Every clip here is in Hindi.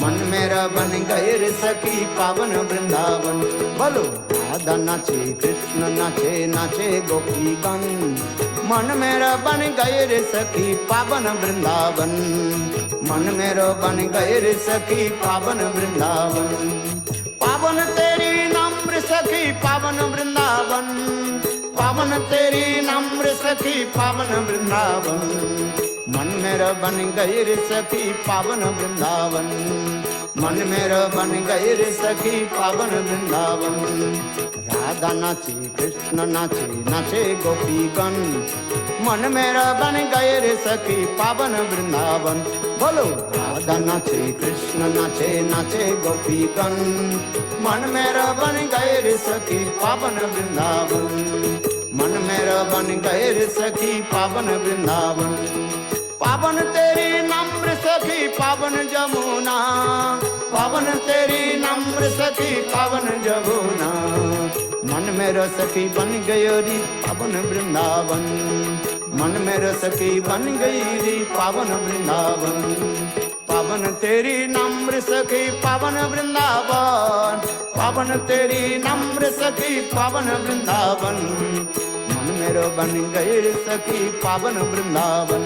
मन मेरा बन गए रे सखी पावन वृंदावन। बोलो राधा नाचे कृष्ण नाचे नाचे गोपीगण, मन मेरा बन गए रे सखी पावन वृंदावन। मन मेरा बन गए रे सखी पावन वृंदावन। पावन तेरी नम्र सखी पावन वृंदावन, पावन तेरी नम्र सखी पावन वृंदावन। मन मेरा बन गए रे सखी पावन वृंदावन। मन मेरा बन गए रे सखी पावन वृंदावन। राधा नाचे कृष्ण नाचे नाचे गोपीगण, मन मेरा बन गए रे सखी पावन वृंदावन। बोलो राधा नाचे कृष्ण नाचे नाचे गोपीगण, मन मेरा बन गए रे सखी पावन वृंदावन। मन मेरा बन गए रे सखी पावन वृंदावन। पावन तेरी नम्र सखी पावन जमुना, पावन तेरी नम्र सखी पावन जमुना। मन मेरा सखी बन गयो री पावन वृंदावन। मन मेरा सखी बन गई री पावन वृंदावन। पावन तेरी नम्र सखी पावन वृंदावन, पावन तेरी नम्र सखी पावन वृंदावन। मन मेरा बन गए रे सखी पावन वृंदावन।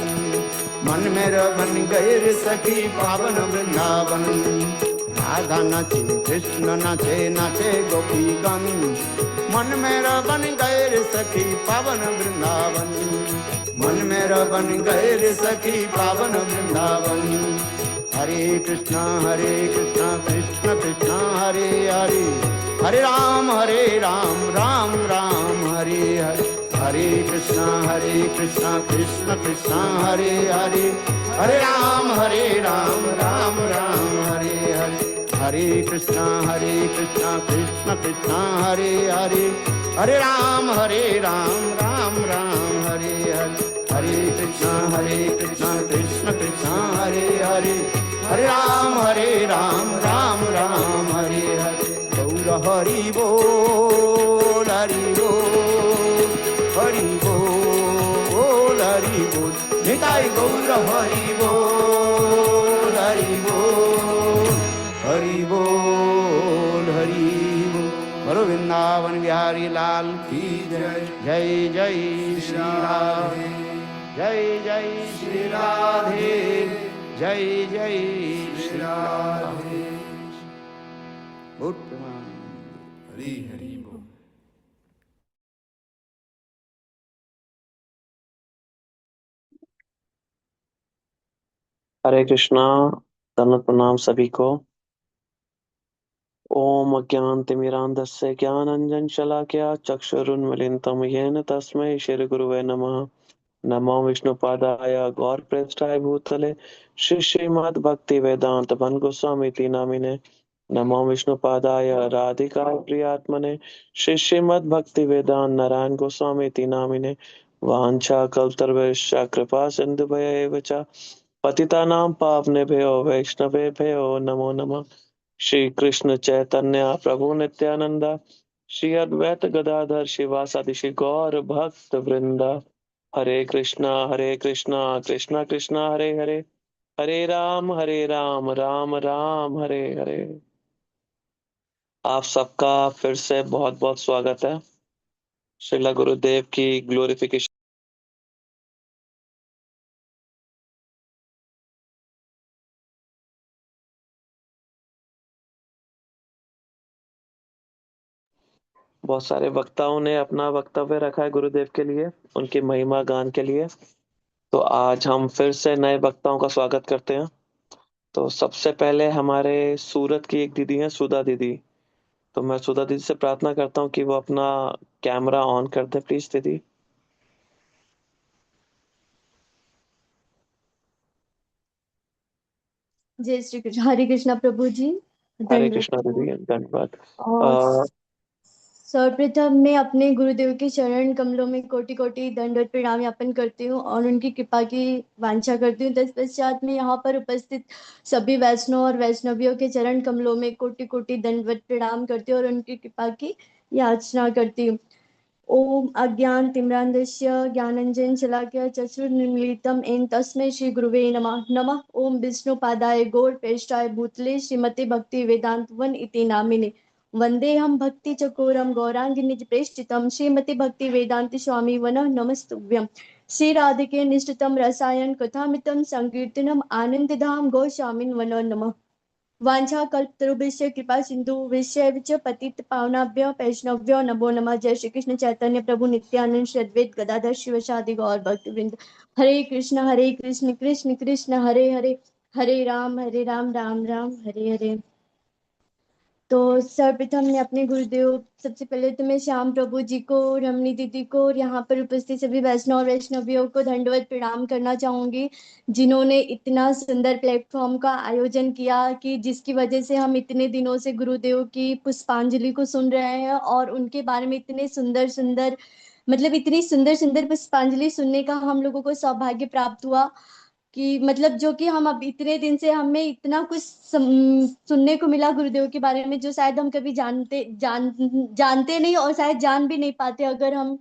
मन मेरा बन गए रे सखी पावन वृंदावन। राधा नाचे कृष्ण नाचे नाचे गोपीगण, मन मेरा बन गए रे सखी पावन वृंदावन। मन मेरा बन गए रे सखी पावन वृंदावन। हरे कृष्णा कृष्ण कृष्ण हरे हरे, हरे राम राम राम हरे हरे। हरे कृष्णा कृष्ण कृष्ण हरे हरे, हरे राम राम राम हरे हरे। हरे कृष्णा कृष्ण कृष्ण हरे हरे, हरे राम राम राम हरे हरे। हरे कृष्णा कृष्ण कृष्ण हरे हरे, हरे राम राम राम हरे हरे। गौर हरि बोल हरि बोल, हरि बोल हरि बोल, निताई गौर हरि बोल हरि बोल, हरि बोल हरि बोल। बोलो वृंदावन बिहारी लाल की जय। जय जय श्री राधे, जय जय श्री राधे, जय जय श्री राधे। हरि हरि बोल। हरे कृष्णा। दंडवत प्रणाम सभी को। ओम अज्ञानतिमिरान्धस्य ज्ञानाञ्जनशलाकया चक्षुरुन्मीलितं येन तस्मै श्रीगुरुवे नमः। नमो विष्णुपादाय गौरप्रेष्ठाय भूतले श्री श्रीमद्भक्तिवेदांत भनगोस्वामीति नामिने। नमो विष्णुपादाय राधिकाय प्रियात्मने श्री श्रीमद्भक्तिवेदांत नारायण गोस्वामीति नामिने। वाञ्छाकल्पतरुभ्यश्च कृपा सिन्धुभ्यैव च पतितानां पावनेभ्यो वैष्णवेभ्यो नमो नमः। श्री कृष्ण चैतन्य प्रभु नित्यानंद, श्री अद्वैत गदाधर शिवासादि श्री गौर भक्त वृंदा। हरे कृष्णा कृष्णा कृष्णा हरे हरे, हरे राम राम राम हरे हरे। आप सबका फिर से बहुत बहुत स्वागत है। श्रीला गुरुदेव की ग्लोरिफिकेशन बहुत सारे वक्ताओं ने अपना वक्तव्य रखा है गुरुदेव के लिए, उनकी महिमा गान के लिए। तो आज हम फिर से नए वक्ताओं का स्वागत करते हैं। तो सबसे पहले हमारे सूरत की एक दीदी हैं, सुधा दीदी। तो मैं सुधा दीदी से प्रार्थना करता हूँ कि वो अपना कैमरा ऑन कर दे प्लीज दीदी। जय श्री कृष्ण। हरे कृष्णा प्रभु जी। हरे दंडवत कृष्णा दीदी, धन्यवाद। और सर्वप्रथम मैं अपने गुरुदेव के चरण कमलों में कोटि कोटि दंडवत प्रणाम ज्ञापन करती हूँ और उनकी कृपा की वांछा करती हूँ। तत्पश्चात में यहाँ पर उपस्थित सभी वैष्णव और वैष्णवियों के चरण कमलों में कोटि कोटि दंडवत प्रणाम करती हूँ और उनकी कृपा की याचना करती हूँ। ओम अज्ञान तिम्रांधस्य ज्ञानंजन शलाकया चक्षुर्मीलितं येन तस्मै श्री गुरुवे नमः। नमः ओम विष्णुपादाय गौरपेष्ठाय भूतले श्रीमते भक्ति वेदांत वन इति नामिने। वंदेहम भक्ति चकोरम गौरांगी निज प्रेष्ठितम श्रीमती भक्ति वेदांत स्वामी वनः नमस्तुभ्यं। श्री राधिके निष्ठितम रसायन कथामितम संकीर्तनम आनंदधाम गौस्वामिन् वनो नमः। वांछा कल्पतरुभ्यश्च कृपा सिंधु विषय पतित पावनाभ्य वैष्णव्यो नमो नमः। जय श्री कृष्ण चैतन्य प्रभु नित्यानंद श्री अद्वैत गदाधर शिवशादि गौर भक्तवृंद। हरे कृष्ण कृष्ण कृष्ण हरे हरे, हरे राम राम राम हरे हरे। तो सर्वप्रथम मैं अपने गुरुदेव, सबसे पहले तो मैं श्याम प्रभु जी को, रमनी दीदी को और यहाँ पर उपस्थित सभी वैष्णव और वैष्णवियों को दंडवत प्रणाम करना चाहूंगी, जिन्होंने इतना सुंदर प्लेटफॉर्म का आयोजन किया कि जिसकी वजह से हम इतने दिनों से गुरुदेव की पुष्पांजलि को सुन रहे हैं और उनके बारे में इतने सुंदर सुंदर, मतलब इतनी सुंदर सुंदर पुष्पांजलि सुनने का हम लोगों को सौभाग्य प्राप्त हुआ कि मतलब जो कि हम अब इतने दिन से हमें इतना कुछ सुनने को मिला गुरुदेव के बारे में, जो शायद हम कभी जानते नहीं और शायद जान भी नहीं पाते अगर हम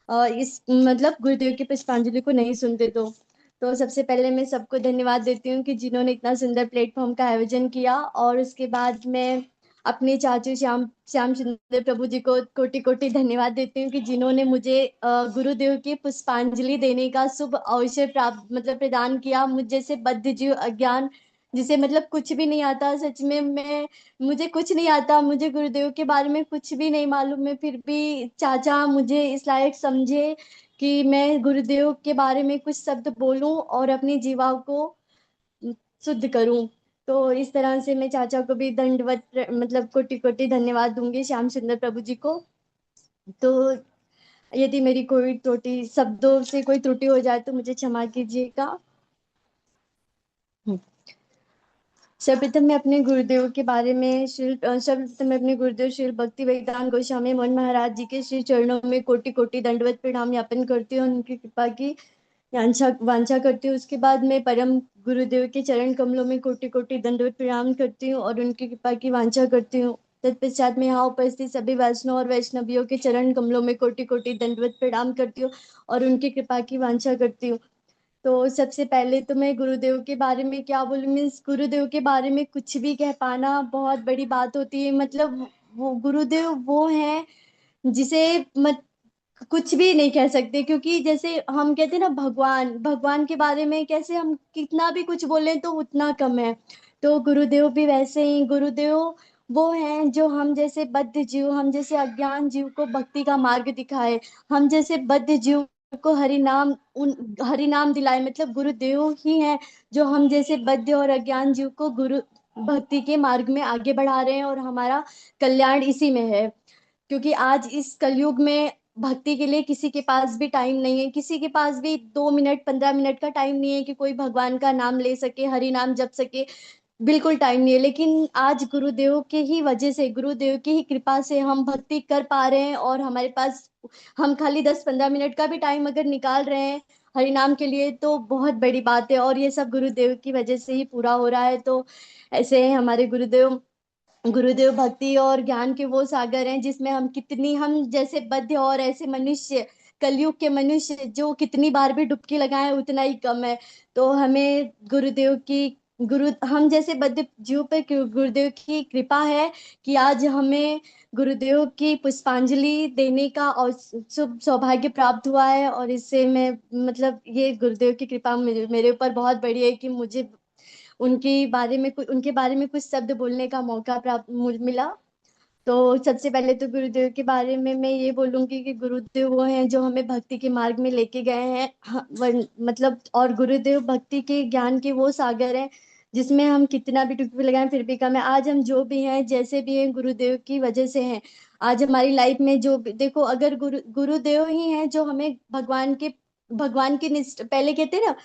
इस मतलब गुरुदेव की पुष्पांजलि को नहीं सुनते तो सबसे पहले मैं सबको धन्यवाद देती हूँ कि जिन्होंने इतना सुंदर प्लेटफॉर्म का आयोजन किया। और उसके बाद मैं अपने चाचू श्याम श्याम सुंदर प्रभु जी को कोटि कोटि धन्यवाद देती हूँ कि जिन्होंने मुझे गुरुदेव की पुष्पांजलि देने का शुभ अवसर प्राप्त मतलब प्रदान किया। मुझ जैसे बद्ध जीव अज्ञान, जिसे मतलब कुछ भी नहीं आता, सच में मैं मुझे कुछ नहीं आता, मुझे गुरुदेव के बारे में कुछ भी नहीं मालूम है, फिर भी चाचा मुझे इस लायक समझे कि मैं गुरुदेव के बारे में कुछ शब्द बोलूं और अपनी जीवा को शुद्ध करूं। तो इस तरह से मैं चाचा को भी दंडवत मतलब कोटि कोटि धन्यवाद दूंगी, श्याम सुंदर प्रभु जी को। तो यदि मेरी कोई त्रुटि शब्दों से कोई त्रुटि हो जाए तो मुझे क्षमा कीजिएगा। सर्वप्रथम मैं अपने गुरुदेव के बारे में सर्वप्रथम मैं अपने गुरुदेव श्री भक्ति वेदांत गोस्वामी मोहन महाराज जी के श्री चरणों में कोटि कोटि दंडवत प्रणाम ज्ञापन करती हूँ, उनकी कृपा की वांछा वांछा करती हूँ। उसके बाद मैं परम गुरुदेव के चरण कमलों में कोटि कोटि दंडवत प्रणाम करती हूँ और उनकी कृपा की वांछा करती हूँ। तत्पश्चात मैं यहाँ उपस्थित सभी वैष्णव और वैष्णवियों के चरण कमलों में कोटि कोटि दंडवत प्रणाम करती हूँ और उनकी कृपा की वांछा करती हूँ। तो सबसे पहले तो मैं गुरुदेव के बारे में क्या बोलूं, मीन्स गुरुदेव के बारे में कुछ भी कह पाना बहुत बड़ी बात होती है। मतलब वो गुरुदेव वो हैं जिसे मत कुछ भी नहीं कह सकते, क्योंकि जैसे हम कहते हैं ना, भगवान भगवान के बारे में कैसे हम कितना भी कुछ बोलें तो उतना कम है। तो गुरुदेव भी वैसे ही, गुरुदेव वो हैं जो हम जैसे बद्ध जीव, हम जैसे अज्ञान जीव को भक्ति का मार्ग दिखाए, हम जैसे बद्ध जीव को हरि नाम दिलाए। मतलब गुरुदेव ही हैं जो हम जैसे बद्ध और अज्ञान जीव को गुरु भक्ति के मार्ग में आगे बढ़ा रहे हैं और हमारा कल्याण इसी में है। क्योंकि आज इस कलयुग में भक्ति के लिए किसी के पास भी टाइम नहीं है, किसी के पास भी 2 मिनट 15 मिनट का टाइम नहीं है कि कोई भगवान का नाम ले सके, हरि नाम जप सके, बिल्कुल टाइम नहीं है। लेकिन आज गुरुदेव के ही वजह से, गुरुदेव की ही कृपा से हम भक्ति कर पा रहे हैं और हमारे पास हम खाली 10-15 मिनट का भी टाइम अगर निकाल रहे हैं हरि नाम के लिए तो बहुत बड़ी बात है, और ये सब गुरुदेव की वजह से ही पूरा हो रहा है। तो ऐसे हैं हमारे गुरुदेव। गुरुदेव भक्ति और ज्ञान के वो सागर हैं जिसमें हम जैसे बद्ध और ऐसे मनुष्य, कलयुग के मनुष्य जो कितनी बार भी डुबकी लगाएं उतना ही कम है। तो हमें गुरुदेव की गुरु हम जैसे बद्ध जीव पे गुरुदेव की कृपा है कि आज हमें गुरुदेव की पुष्पांजलि देने का और शुभ सौभाग्य प्राप्त हुआ है। और इससे मैं मतलब ये गुरुदेव की कृपा मेरे ऊपर बहुत बड़ी है कि मुझे उनके बारे में कुछ शब्द बोलने का मौका प्राप्त मिला। तो सबसे पहले तो गुरुदेव के बारे में मैं ये बोलूंगी कि गुरुदेव वो हैं जो हमें भक्ति के मार्ग में लेके गए हैं। मतलब और गुरुदेव भक्ति के ज्ञान के वो सागर हैं जिसमें हम कितना भी डुबकी लगाएं फिर भी कम है। आज हम जो भी हैं जैसे भी हैं गुरुदेव की वजह से हैं। आज हमारी लाइफ में जो देखो, अगर गुरुदेव ही हैं जो हमें भगवान की पहले कहते हैं ना,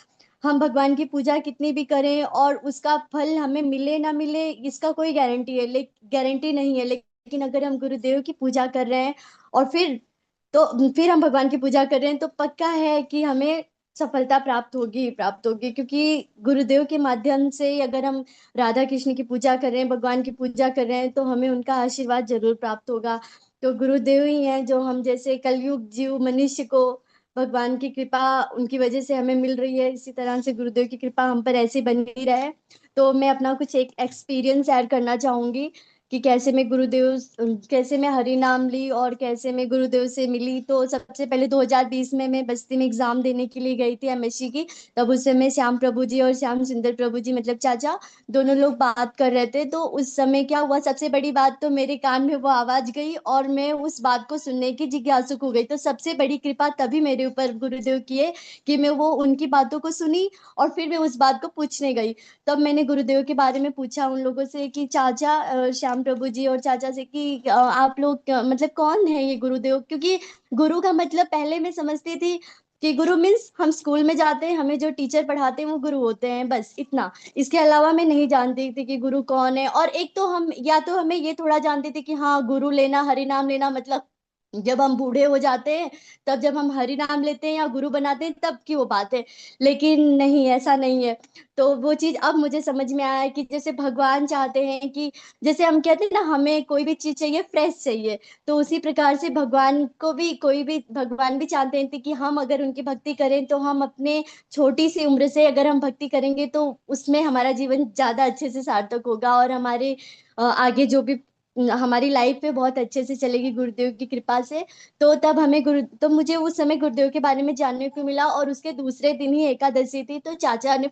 हम भगवान की पूजा कितनी भी करें और उसका फल हमें मिले ना मिले इसका कोई गारंटी नहीं है। लेकिन अगर हम गुरुदेव की पूजा कर रहे हैं और फिर हम भगवान की पूजा कर रहे हैं तो पक्का है कि हमें सफलता प्राप्त होगी ही प्राप्त होगी, क्योंकि गुरुदेव के माध्यम से अगर हम राधा कृष्ण की पूजा कर रहे हैं, भगवान की पूजा कर रहे हैं तो हमें उनका आशीर्वाद जरूर प्राप्त होगा। तो गुरुदेव ही हैं जो हम जैसे कलयुग जीव मनुष्य को भगवान की कृपा उनकी वजह से हमें मिल रही है, इसी तरह से गुरुदेव की कृपा हम पर ऐसी बनी रहे। तो मैं अपना कुछ एक एक्सपीरियंस शेयर करना चाहूंगी कि कैसे मैं हरि नाम ली और कैसे मैं गुरुदेव से मिली। तो सबसे पहले 2020 में मैं बस्ती में एग्जाम देने के लिए गई थी एमएससी की। तब उस समय श्याम प्रभु जी और श्याम सुंदर प्रभु जी मतलब चाचा दोनों लोग बात कर रहे थे। तो उस समय क्या हुआ, सबसे बड़ी बात तो मेरे कान में वो आवाज गई और मैं उस बात को सुनने की जिज्ञासुक हो गई। तो सबसे बड़ी कृपा तभी मेरे ऊपर गुरुदेव की है कि मैं वो उनकी बातों को सुनी और फिर मैं उस बात को पूछने गई। तब मैंने गुरुदेव के बारे में पूछा उन लोगों से कि चाचा श्याम प्रभु जी और चाचा से कि आप लोग मतलब कौन है ये गुरुदेव, क्योंकि गुरु का मतलब पहले मैं समझती थी कि गुरु मीन्स हम स्कूल में जाते हैं, हमें जो टीचर पढ़ाते हैं वो गुरु होते हैं, बस इतना। इसके अलावा मैं नहीं जानती थी कि गुरु कौन है। और एक तो हम या तो हमें ये थोड़ा जानते थे कि हाँ गुरु लेना हरि नाम लेना मतलब जब हम बूढ़े हो जाते हैं तब जब हम हरि नाम लेते हैं या गुरु बनाते हैं तब की वो बात है। लेकिन नहीं, ऐसा नहीं है। तो वो चीज अब मुझे समझ में आया कि जैसे भगवान चाहते हैं कि जैसे हम कहते हैं ना हमें कोई भी चीज चाहिए फ्रेश चाहिए, तो उसी प्रकार से भगवान को भी कोई भी भगवान भी चाहते हैं कि हम अगर उनकी भक्ति करें तो हम अपने छोटी सी उम्र से अगर हम भक्ति करेंगे तो उसमें हमारा जीवन ज्यादा अच्छे से सार्थक होगा और हमारे आगे जो भी हमारी लाइफ में बहुत अच्छे से चलेगी गुरुदेव की कृपा से। तो मुझे उस समय गुरुदेव के बारे में जानने को मिला और उसके दूसरे दिन ही एकादशी थी। तो चाचा ने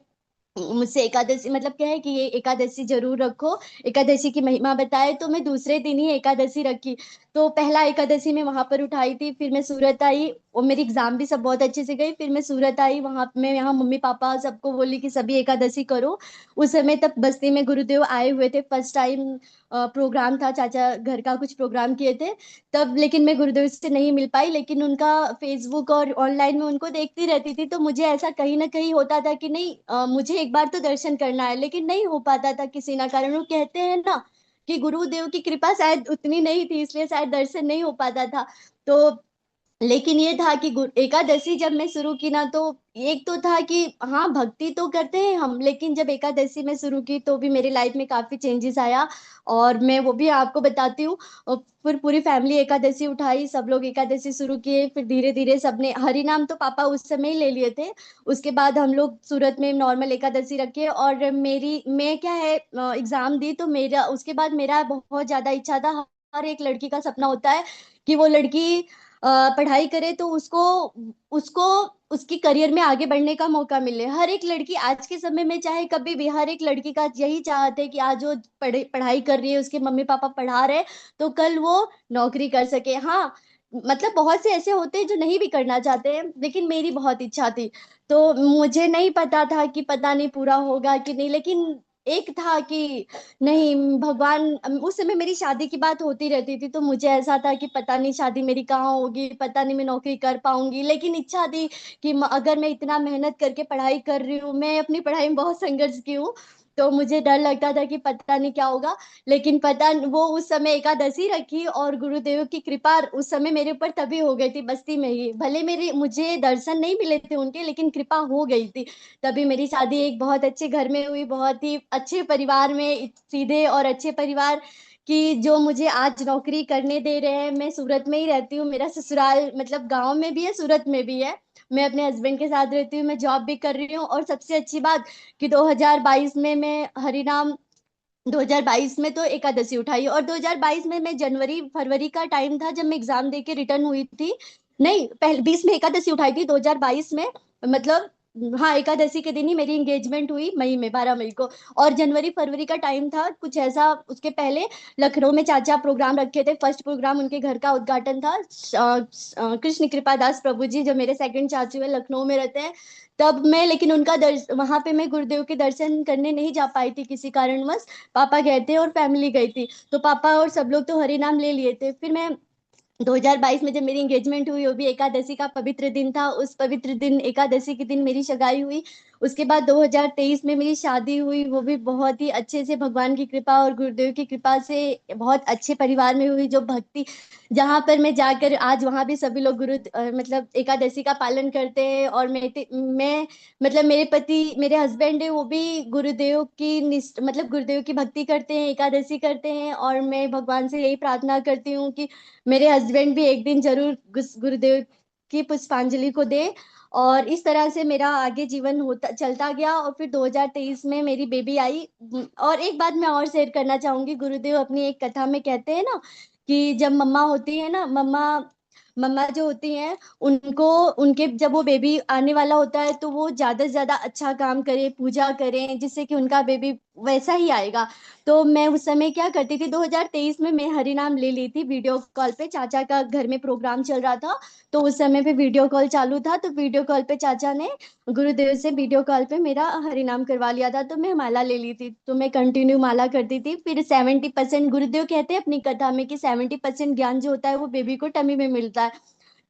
मुझसे एकादशी मतलब क्या है कि ये एकादशी जरूर रखो, एकादशी की महिमा बताए, तो मैं दूसरे दिन ही एकादशी रखी। तो पहला एकादशी मैं वहां पर उठाई थी, फिर मैं सूरत आई और मेरी एग्जाम भी सब बहुत अच्छे से गई। फिर मैं सूरत आई, वहां मैं यहाँ मम्मी पापा सबको बोली कि सभी एकादशी करो। उस समय तब बस्ती में गुरुदेव आए हुए थे, फर्स्ट टाइम प्रोग्राम था, चाचा घर का कुछ प्रोग्राम किए थे तब। लेकिन मैं गुरुदेव से नहीं मिल पाई, लेकिन उनका फेसबुक और ऑनलाइन में उनको देखती रहती थी। तो मुझे ऐसा कहीं ना कहीं होता था कि नहीं मुझे एक बार तो दर्शन करना है, लेकिन नहीं हो पाता था किसी ना कारण। वो कहते हैं ना कि गुरुदेव की कृपा शायद उतनी नहीं थी इसलिए शायद दर्शन नहीं हो पाता था। तो लेकिन ये था कि एकादशी जब मैं शुरू की ना तो एक तो था कि हाँ भक्ति तो करते हैं हम, लेकिन जब एकादशी में शुरू की तो भी मेरी लाइफ में काफी चेंजेस आया। और मैं वो भी आपको बताती हूँ। और फिर पूरी फैमिली एकादशी उठाई, सब लोग एकादशी शुरू किए, फिर धीरे धीरे सबने हरि नाम तो पापा उस समय ही ले लिए थे। उसके बाद हम लोग सूरत में नॉर्मल एकादशी रखे और मैं क्या है एग्जाम दी तो मेरा उसके बाद मेरा बहुत ज्यादा इच्छा था। हर एक लड़की का सपना होता है कि वो लड़की पढ़ाई करे तो उसको उसको उसकी करियर में आगे बढ़ने का मौका मिले। हर एक लड़की आज के समय में चाहे कभी भी हर एक लड़की का यही चाहत है कि आज वो पढ़ाई कर रही है, उसके मम्मी पापा पढ़ा रहे तो कल वो नौकरी कर सके। हाँ मतलब बहुत से ऐसे होते हैं जो नहीं भी करना चाहते हैं, लेकिन मेरी बहुत इच्छा थी। तो मुझे नहीं पता था कि पता नहीं पूरा होगा कि नहीं, लेकिन एक था कि नहीं भगवान। उस समय मेरी शादी की बात होती रहती थी तो मुझे ऐसा था कि पता नहीं शादी मेरी कहाँ होगी, पता नहीं मैं नौकरी कर पाऊंगी, लेकिन इच्छा थी कि अगर मैं इतना मेहनत करके पढ़ाई कर रही हूँ, मैं अपनी पढ़ाई में बहुत संघर्ष की हूँ, तो मुझे डर लगता था कि पता नहीं क्या होगा। लेकिन वो उस समय एकादशी रखी और गुरुदेव की कृपा उस समय मेरे ऊपर तभी हो गई थी बस्ती में ही। भले मेरे मुझे दर्शन नहीं मिले थे उनके, लेकिन कृपा हो गई थी। तभी मेरी शादी एक बहुत अच्छे घर में हुई, बहुत ही अच्छे परिवार में, सीधे और अच्छे परिवार की जो मुझे आज नौकरी करने दे रहे हैं। मैं सूरत में ही रहती हूँ, मेरा ससुराल मतलब गांव में भी है सूरत में भी है। मैं अपने हस्बैंड के साथ रहती हूँ, मैं जॉब भी कर रही हूँ। और सबसे अच्छी बात कि 2022 में मैं हरिनाम 2022 में तो एकादशी उठाई और 2022 में मैं जनवरी फरवरी का टाइम था जब मैं एग्जाम दे के रिटर्न हुई थी। नहीं पहले 20 में एकादशी उठाई थी 2022 में, मतलब हाँ एकादशी के दिन ही मेरी एंगेजमेंट हुई मई में 12 मई को। और जनवरी फरवरी का टाइम था कुछ ऐसा, उसके पहले लखनऊ में चाचा प्रोग्राम रखे थे, फर्स्ट प्रोग्राम उनके घर का उद्घाटन था। कृष्ण कृपा दास प्रभु जी जो मेरे सेकंड चाचू है लखनऊ में रहते हैं। तब मैं लेकिन उनका वहां पे मैं गुरुदेव के दर्शन करने नहीं जा पाई थी किसी कारणवश। पापा गए थे और फैमिली गई थी, तो पापा और सब लोग तो हरि नाम ले लिए थे। फिर मैं 2022 में जब मेरी एंगेजमेंट हुई वो भी एकादशी का पवित्र दिन था, उस पवित्र दिन एकादशी के दिन मेरी सगाई हुई। उसके बाद 2023 में मेरी शादी हुई, वो भी बहुत ही अच्छे से भगवान की कृपा और गुरुदेव की कृपा से बहुत अच्छे परिवार में हुई, जो भक्ति, जहां पर मैं जाकर आज वहां भी सभी लोग मतलब एकादशी का पालन करते हैं। और मैं मतलब मेरे पति, मेरे हस्बैंड है, वो भी गुरुदेव की मतलब गुरुदेव की भक्ति करते हैं, एकादशी करते हैं। और मैं भगवान से यही प्रार्थना करती हूँ कि मेरे हस्बैंड भी एक दिन जरूर गुरुदेव की पुष्पांजलि को दे। और इस तरह से मेरा आगे जीवन होता चलता गया। और फिर 2023 में मेरी बेबी आई। और एक बात मैं और शेयर करना चाहूंगी, गुरुदेव अपनी एक कथा में कहते हैं ना कि जब मम्मा होती है ना, मम्मा मम्मा जो होती हैं, उनको, उनके जब वो बेबी आने वाला होता है तो वो ज्यादा से ज्यादा अच्छा काम करें, पूजा करें, जिससे कि उनका बेबी वैसा ही आएगा। तो मैं उस समय क्या करती थी, 2023 में मैं हरि नाम ले ली थी वीडियो कॉल पे। चाचा का घर में प्रोग्राम चल रहा था, तो उस समय पे वीडियो कॉल चालू था, तो वीडियो कॉल पे चाचा ने गुरुदेव से वीडियो कॉल पे मेरा हरि नाम करवा लिया था। तो मैं माला ले ली थी, तो मैं कंटिन्यू माला करती थी। फिर 70%, गुरुदेव कहते हैं अपनी कथा में कि 70% ज्ञान जो होता है वो बेबी को टमी में मिलता है।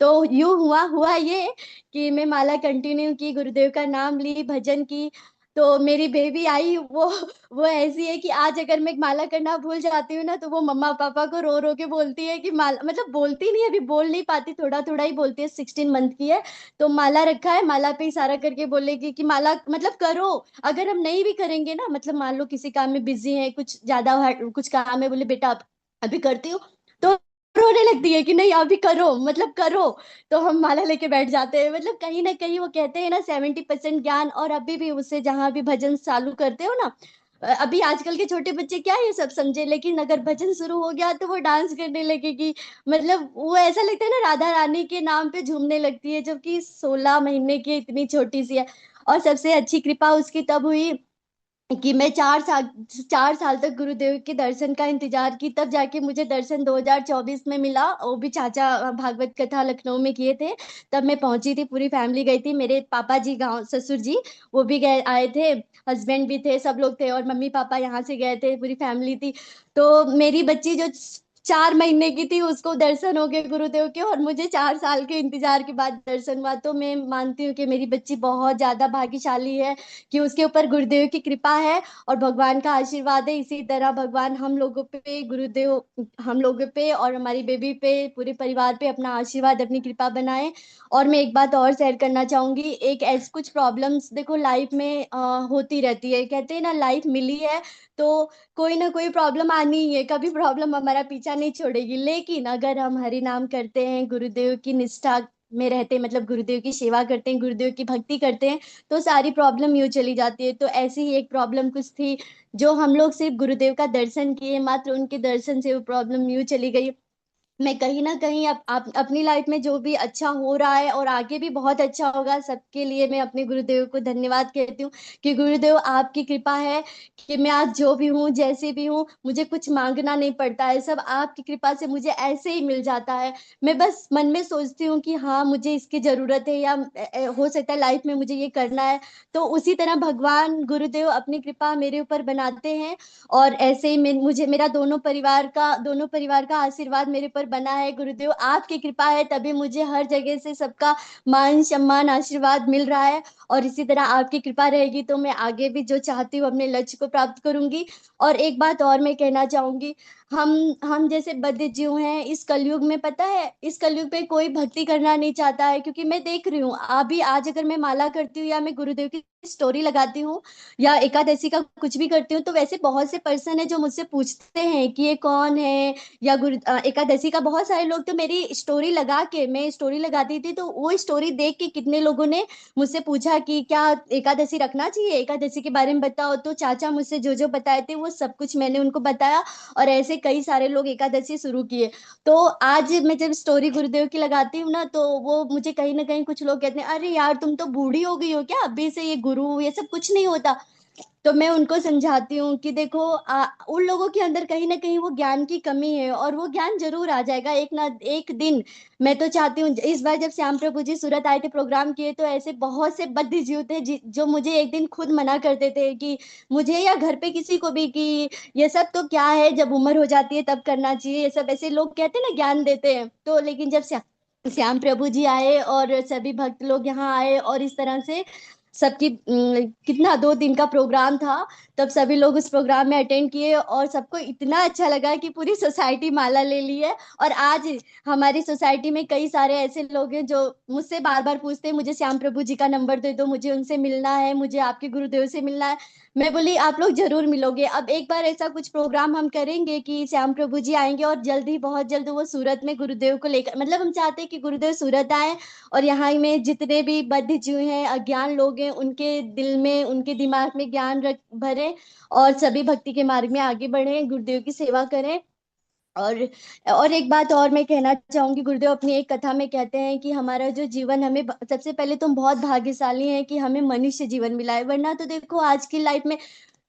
तो यूं हुआ हुआ ये कि मैं माला कंटिन्यू की, गुरुदेव का नाम ली, भजन की। तो मेरी बेबी आई, वो ऐसी है कि आज अगर मैं माला करना भूल जाती हूँ ना, तो वो मम्मा पापा को रो रो के बोलती है कि माला, मतलब बोलती नहीं है, अभी बोल नहीं पाती, थोड़ा थोड़ा ही बोलती है, 16 मंथ की है। तो माला रखा है, माला पे इशारा करके बोलेगी कि माला मतलब करो। अगर हम नहीं भी करेंगे ना, मतलब मान लो किसी काम में बिजी है, कुछ ज्यादा कुछ काम है, बोले बेटा अभी करती हूँ, तो रोने लगती है कि नहीं अभी करो, मतलब करो। तो हम माला लेके बैठ जाते हैं। मतलब कहीं ना कहीं वो कहते हैं ना 70% ज्ञान। और अभी भी उससे जहां भी भजन चालू करते हो ना, अभी आजकल के छोटे बच्चे क्या ये सब समझे, लेकिन अगर भजन शुरू हो गया तो वो डांस करने लगेगी। मतलब वो ऐसा लगता है ना, राधा रानी के नाम पे झूमने लगती है, जबकि 16 महीने की इतनी छोटी सी है। और सबसे अच्छी कृपा उसकी तब हुई कि मैं 4 साल तक गुरुदेव के दर्शन का इंतजार की, तब जाके मुझे दर्शन 2024 में मिला। वो भी चाचा भागवत कथा लखनऊ में किए थे, तब मैं पहुंची थी, पूरी फैमिली गई थी, मेरे पापा जी, गांव ससुर जी वो भी गए आए थे, हस्बैंड भी थे, सब लोग थे। और मम्मी पापा यहाँ से गए थे, पूरी फैमिली थी। तो मेरी बच्ची जो 4 महीने की थी, उसको दर्शन हो गए गुरुदेव के, और मुझे 4 साल के इंतजार के बाद दर्शन हुआ। तो मैं मानती हूँ कि मेरी बच्ची बहुत ज्यादा भाग्यशाली है कि उसके ऊपर गुरुदेव की कृपा है और भगवान का आशीर्वाद है। इसी तरह भगवान हम लोगों पे, गुरुदेव हम लोगों पे और हमारी बेबी पे, पूरे परिवार पे अपना आशीर्वाद, अपनी कृपा बनाए। और मैं एक बात और शेयर करना चाहूंगी, एक ऐसी कुछ प्रॉब्लम्स देखो लाइफ में होती रहती है, कहते हैं ना लाइफ मिली है तो कोई ना कोई प्रॉब्लम आनी ही है, कभी प्रॉब्लम हमारा पीछा नहीं छोड़ेगी। लेकिन अगर हम हरि नाम करते हैं, गुरुदेव की निष्ठा में रहते हैं, मतलब गुरुदेव की सेवा करते हैं, गुरुदेव की भक्ति करते हैं, तो सारी प्रॉब्लम यूं चली जाती है। तो ऐसी ही एक प्रॉब्लम कुछ थी, जो हम लोग सिर्फ गुरुदेव का दर्शन किए, मात्र उनके दर्शन से वो प्रॉब्लम यूं चली गई। मैं कहीं ना कहीं अपनी लाइफ में जो भी अच्छा हो रहा है और आगे भी बहुत अच्छा होगा, सबके लिए मैं अपने गुरुदेव को धन्यवाद कहती हूँ कि गुरुदेव आपकी कृपा है कि मैं आज जो भी हूँ, जैसे भी हूँ, मुझे कुछ मांगना नहीं पड़ता है, सब आपकी कृपा से मुझे ऐसे ही मिल जाता है। मैं बस मन में सोचती हूँ कि हाँ मुझे इसकी जरूरत है, या हो सकता है लाइफ में मुझे ये करना है, तो उसी तरह भगवान गुरुदेव अपनी कृपा मेरे ऊपर बनाते हैं। और ऐसे ही मुझे मेरा दोनों परिवार का आशीर्वाद मेरे पर बना है। गुरुदेव आपकी कृपा है, तभी मुझे हर जगह से सबका मान सम्मान आशीर्वाद मिल रहा है। और इसी तरह आपकी कृपा रहेगी तो मैं आगे भी जो चाहती हूँ अपने लक्ष्य को प्राप्त करूंगी। और एक बात और मैं कहना चाहूंगी, हम हम जैसे बद्ध जीव हैं इस कलयुग में, पता है इस कलयुग पे कोई भक्ति करना नहीं चाहता है, क्योंकि मैं देख रही हूँ अभी, आज अगर मैं माला करती हूँ या मैं गुरुदेव की स्टोरी लगाती हूँ या एकादशी का कुछ भी करती हूँ, तो वैसे बहुत से पर्सन है जो मुझसे पूछते हैं कि ये कौन है, या एकादशी का, बहुत सारे लोग तो मेरी स्टोरी लगा के, मैं स्टोरी लगाती थी तो वो स्टोरी देख के कितने लोगों ने मुझसे पूछा कि क्या एकादशी रखना चाहिए, एकादशी के बारे में बताओ। तो चाचा मुझसे जो जो बताए थे वो सब कुछ मैंने उनको बताया, और ऐसे कई सारे लोग एकादशी शुरू किए। तो आज मैं जब स्टोरी गुरुदेव की लगाती हूँ ना, तो वो मुझे कहीं ना कहीं कुछ लोग कहते हैं, अरे यार तुम तो बूढ़ी हो गई हो क्या, अभी से ये गुरु ये सब कुछ नहीं होता। तो मैं उनको समझाती हूँ कि देखो उन लोगों के अंदर कहीं ना कहीं वो ज्ञान की कमी है, और वो ज्ञान जरूर आ जाएगा एक ना एक दिन। मैं तो चाहती हूँ, इस बार जब श्याम प्रभु जी सूरत आए थे प्रोग्राम किए, तो ऐसे बहुत से बद्ध जीव थे जो मुझे एक दिन खुद मना करते थे कि मुझे या घर पे किसी को भी कि ये सब तो क्या है, जब उम्र हो जाती है तब करना चाहिए, ये सब ऐसे लोग कहते हैं ना ज्ञान देते हैं। तो लेकिन जब श्याम प्रभु जी आए और सभी भक्त लोग यहाँ आए और इस तरह से सबकी कितना 2 दिन का प्रोग्राम था, तब सभी लोग उस प्रोग्राम में अटेंड किए और सबको इतना अच्छा लगा कि पूरी सोसाइटी माला ले ली है। और आज हमारी सोसाइटी में कई सारे ऐसे लोग हैं जो मुझसे बार बार पूछते हैं, मुझे श्याम प्रभु जी का नंबर दे दो, मुझे उनसे मिलना है, मुझे आपके गुरुदेव से मिलना है। मैं बोली आप लोग जरूर मिलोगे। अब एक बार ऐसा कुछ प्रोग्राम हम करेंगे कि श्याम प्रभु जी आएंगे और जल्द ही, बहुत जल्द वो सूरत में गुरुदेव को लेकर, मतलब हम चाहते हैं कि गुरुदेव सूरत आए और यहाँ में जितने भी बद्ध जीव हैं, अज्ञान लोग हैं, उनके दिल में, उनके दिमाग में ज्ञान रख भरे और सभी भक्ति के मार्ग में आगे बढ़े, गुरुदेव की सेवा करें। और और एक बात और मैं कहना चाहूंगी, गुरुदेव अपनी एक कथा में कहते हैं कि हमारा जो जीवन, हमें सबसे पहले तो हम बहुत भाग्यशाली हैं कि हमें मनुष्य जीवन मिला है, वरना तो देखो आज की लाइफ में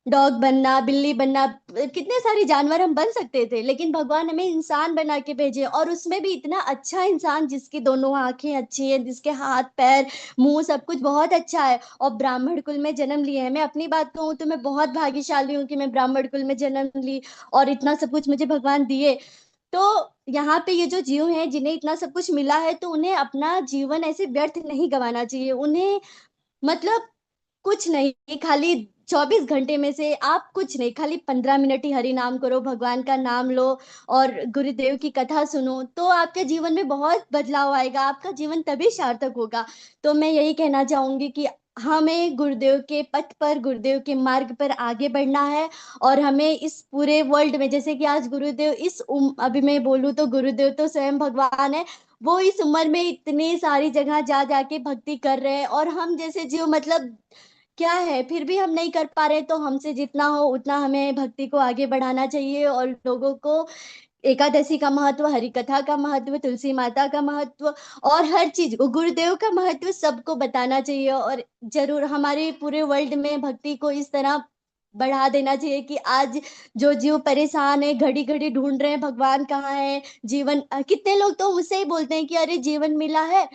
डॉग बनना, बिल्ली बनना, कितने सारे जानवर हम बन सकते थे, लेकिन भगवान हमें इंसान बना के भेजे, और उसमें भी इतना अच्छा इंसान जिसकी दोनों आंखें अच्छी हैं, जिसके हाथ पैर मुंह सब कुछ बहुत अच्छा है, और ब्राह्मण कुल में जन्म लिए है। मैं अपनी बात कहूँ तो मैं बहुत भाग्यशाली हूँ कि मैं ब्राह्मण कुल में जन्म ली और इतना सब कुछ मुझे भगवान दिए। तो यहाँ पे ये जो जीव हैं जिन्हें इतना सब कुछ मिला है, तो उन्हें अपना जीवन ऐसे व्यर्थ नहीं गंवाना चाहिए। उन्हें मतलब कुछ नहीं, खाली 24 घंटे में से आप कुछ नहीं, खाली 15 मिनट ही हरि नाम करो, भगवान का नाम लो और गुरुदेव की कथा सुनो, तो आपके जीवन में बहुत बदलाव आएगा, आपका जीवन तभी सार्थक होगा। तो मैं यही कहना चाहूंगी कि हमें गुरुदेव के पथ पर, गुरुदेव के मार्ग पर आगे बढ़ना है। और हमें इस पूरे वर्ल्ड में, जैसे कि आज गुरुदेव अभी मैं बोलूँ तो गुरुदेव तो स्वयं भगवान है, वो इस उम्र में इतनी सारी जगह जा जाके भक्ति कर रहे हैं, और हम जैसे जीव मतलब क्या है, फिर भी हम नहीं कर पा रहे। तो हमसे जितना हो उतना हमें भक्ति को आगे बढ़ाना चाहिए और लोगों को एकादशी का महत्व, हरि कथा का महत्व, तुलसी माता का महत्व और हर चीज गुरुदेव का महत्व सबको बताना चाहिए। और जरूर हमारे पूरे वर्ल्ड में भक्ति को इस तरह बढ़ा देना चाहिए कि आज जो जीव परेशान है, घड़ी घड़ी ढूंढ रहे हैं भगवान कहाँ है, जीवन, कितने लोग तो मुझसे ही बोलते हैं कि अरे जीवन मिला है,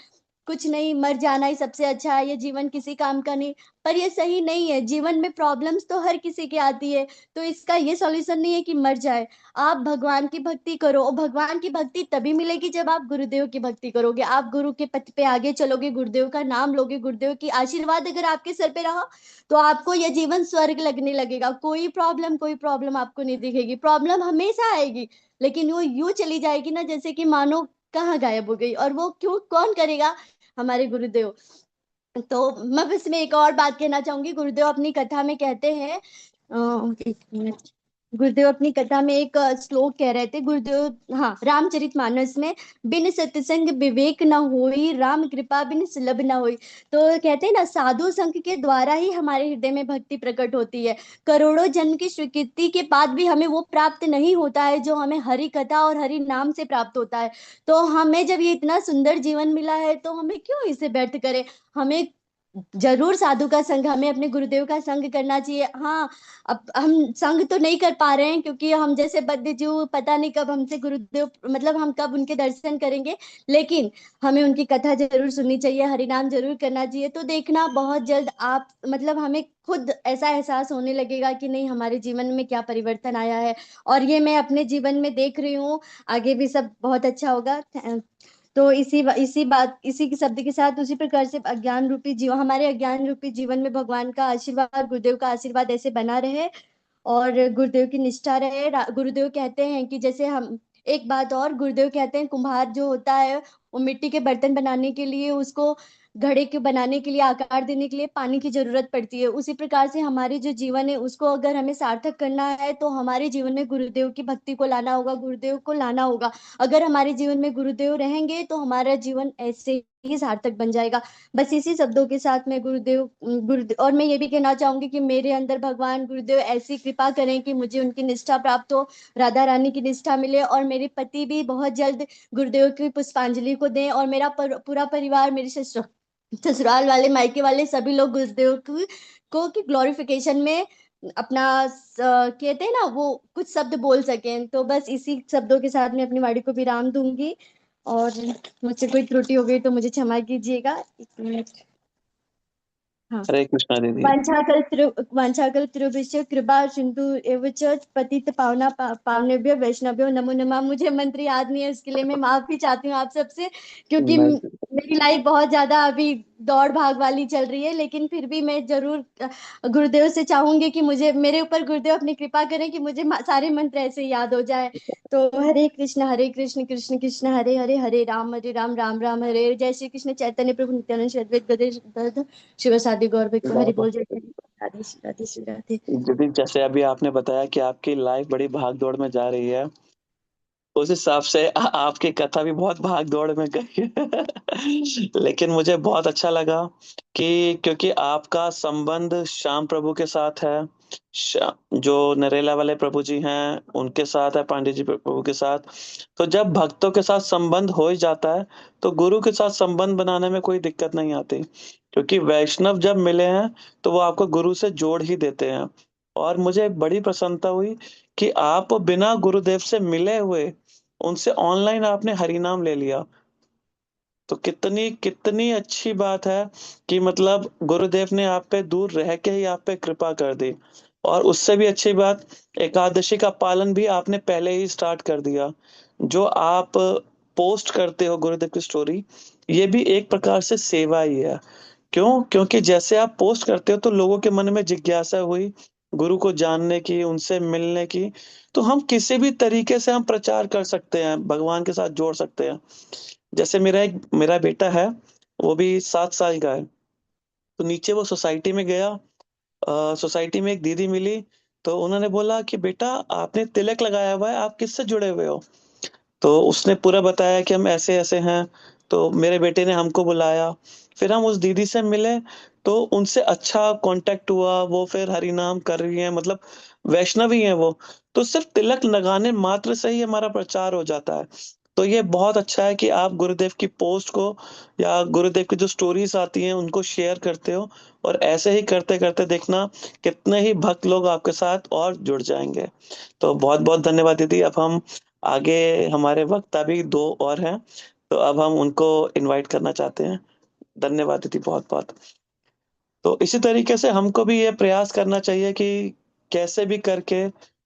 कुछ नहीं, मर जाना ही सबसे अच्छा है, ये जीवन किसी काम का नहीं। पर ये सही नहीं है, जीवन में प्रॉब्लम्स तो हर किसी की आती है, तो इसका ये सॉल्यूशन नहीं है कि मर जाए। आप भगवान की भक्ति करो, और भगवान की भक्ति तभी मिलेगी जब आप गुरुदेव की भक्ति करोगे, आप गुरु के पथ पे आगे चलोगे, गुरुदेव का नाम लोगे, गुरुदेव की आशीर्वाद अगर आपके सर पे रहा, तो आपको यह जीवन स्वर्ग लगने लगेगा। कोई प्रॉब्लम आपको नहीं दिखेगी, प्रॉब्लम हमेशा आएगी, लेकिन वो यूं चली जाएगी ना जैसे कि मानो कहाँ गायब हो गई, और वो क्यों, कौन करेगा, हमारे गुरुदेव। तो मैं बस में एक और बात कहना चाहूंगी, गुरुदेव अपनी कथा में कहते हैं, एक मिनट, गुरुदेव अपनी कथा में एक श्लोक कह रहे थे, गुरुदेव, हाँ, रामचरितमानस में, बिन सत्संग विवेक न होई, राम कृपा बिन सुलभ न होई। तो कहते हैं ना, साधु संग के द्वारा ही हमारे हृदय में भक्ति प्रकट होती है। करोड़ों जन्म की स्वीकृति के बाद भी हमें वो प्राप्त नहीं होता है जो हमें हरि कथा और हरि नाम से प्राप्त होता है। तो हमें जब ये इतना सुंदर जीवन मिला है, तो हमें क्यों इसे व्यर्थ करें। हमें जरूर साधु का संग, हमें अपने गुरुदेव का संग करना चाहिए। हाँ, अब हम संग तो नहीं कर पा रहे हैं क्योंकि हम जैसे बद्ध जीव, पता नहीं कब हमसे गुरुदेव, मतलब हम कब उनके दर्शन करेंगे, लेकिन हमें उनकी कथा जरूर सुननी चाहिए, हरिनाम जरूर करना चाहिए। तो देखना बहुत जल्द आप, मतलब हमें खुद ऐसा एहसास होने लगेगा कि नहीं, हमारे जीवन में क्या परिवर्तन आया है। और ये मैं अपने जीवन में देख रही हूँ, आगे भी सब बहुत अच्छा होगा। तो इसी के शब्द के साथ, उसी प्रकार से अज्ञान रूपी जीव, हमारे अज्ञान रूपी जीवन में भगवान का आशीर्वाद, गुरुदेव का आशीर्वाद ऐसे बना रहे और गुरुदेव की निष्ठा रहे। गुरुदेव कहते हैं कि जैसे हम, एक बात और, गुरुदेव कहते हैं कुम्हार जो होता है, वो मिट्टी के बर्तन बनाने के लिए, उसको घड़े के बनाने के लिए, आकार देने के लिए पानी की जरूरत पड़ती है। उसी प्रकार से हमारे जो जीवन है उसको अगर हमें सार्थक करना है, तो हमारे जीवन में गुरुदेव की भक्ति को लाना होगा, गुरुदेव को लाना होगा। अगर हमारे जीवन में गुरुदेव रहेंगे तो हमारा जीवन ऐसे ही सार्थक बन जाएगा। बस इसी शब्दों के साथ मैं गुरुदेव, और मैं ये भी कहना चाहूंगी कि मेरे अंदर भगवान गुरुदेव ऐसी कृपा करें कि मुझे उनकी निष्ठा प्राप्त हो, राधा रानी की निष्ठा मिले, और मेरे पति भी बहुत जल्द गुरुदेव की पुष्पांजलि को दें, और मेरा पूरा परिवार, मेरे ससुराल वाले, मायके वाले सभी लोग गुरुदेव को की ग्लोरिफिकेशन में अपना कहते हैं ना, वो कुछ शब्द बोल सकें। तो बस इसी शब्दों के साथ मैं अपनी वाणी को विराम दूंगी, और मुझसे कोई त्रुटि हो गई तो मुझे क्षमा कीजिएगा। एक मिनट। हाँ। हरे कृष्णा दीदी। वाञ्छाकल्पतरुभ्यश्च कृपा सिंधु एव च पतित पावनेभ्यो वैष्णव्यो नमो नमः। मुझे मंत्र याद नहीं है, उसके लिए मैं माफी चाहती हूँ आप सबसे, क्योंकि नहीं मेरी लाइफ बहुत ज्यादा अभी दौड़ भाग वाली चल रही है, लेकिन फिर भी मैं जरूर गुरुदेव से चाहूंगी कि मुझे, मेरे ऊपर गुरुदेव अपनी कृपा करें कि मुझे सारे मंत्र ऐसे याद हो जाए। तो हरे कृष्ण कृष्ण कृष्ण हरे हरे, हरे राम राम राम हरे, जय श्री कृष्ण चैतन्य प्रभु नित्यानंद श्री अद्वैत गदाधर शिव सादि गौर भक्त हरि बोल, जय जय राधे श्री राधे श्री राधे। दीदी जैसे अभी आपने बताया कि आपकी लाइफ बड़ी भाग दौड़ में जा रही है, उस हिसाब से आपकी कथा भी बहुत भाग दौड़ में गई है लेकिन मुझे बहुत अच्छा लगा कि क्योंकि आपका संबंध श्याम प्रभु के साथ है, जो नरेला वाले प्रभु जी हैं उनके साथ है, पांडे जी प्रभु के साथ। तो जब भक्तों के साथ संबंध हो ही जाता है तो गुरु के साथ संबंध बनाने में कोई दिक्कत नहीं आती, क्योंकि वैष्णव जब मिले हैं तो वो आपको गुरु से जोड़ ही देते हैं। और मुझे बड़ी प्रसन्नता हुई कि आप बिना गुरुदेव से मिले हुए उनसे ऑनलाइन आपने हरि नाम ले लिया। तो कितनी कितनी अच्छी बात है कि मतलब गुरुदेव ने आप पे दूर रह के ही आप पे कृपा कर दी। और उससे भी अच्छी बात, एकादशी का पालन भी आपने पहले ही स्टार्ट कर दिया। जो आप पोस्ट करते हो गुरुदेव की स्टोरी, ये भी एक प्रकार से सेवा ही है। क्यों? क्योंकि जैसे आप पोस्ट करते हो तो लोगों के मन में जिज्ञासा हुई गुरु को जानने की, उनसे मिलने की। तो हम किसी भी तरीके से हम प्रचार कर सकते हैं, भगवान के साथ जोड़ सकते हैं। जैसे मेरा बेटा है, वो भी 7 साल का है। तो नीचे वो सोसाइटी में गया, सोसाइटी में एक दीदी मिली। तो उन्होंने बोला कि बेटा आपने तिलक लगाया हुआ है, आप किससे जुड़े हुए हो? तो उसने पूरा बताया कि हम ऐसे ऐसे हैं। तो मेरे बेटे ने हमको बुलाया, फिर हम उस दीदी से मिले। तो उनसे अच्छा कांटेक्ट हुआ, वो फिर हरि नाम कर रही है, मतलब वैष्णवी है वो। तो सिर्फ तिलक लगाने मात्र से ही हमारा प्रचार हो जाता है। तो ये बहुत अच्छा है कि आप गुरुदेव की पोस्ट को या गुरुदेव की जो स्टोरीज आती हैं उनको शेयर करते हो। और ऐसे ही करते करते देखना कितने ही भक्त लोग आपके साथ और जुड़ जाएंगे। तो बहुत बहुत धन्यवाद दीदी। अब हम आगे, हमारे वक्ता भी दो और हैं, तो अब हम उनको इनवाइट करना चाहते हैं। धन्यवाद दीदी बहुत बहुत। तो इसी तरीके से हमको भी ये प्रयास करना चाहिए कि कैसे भी करके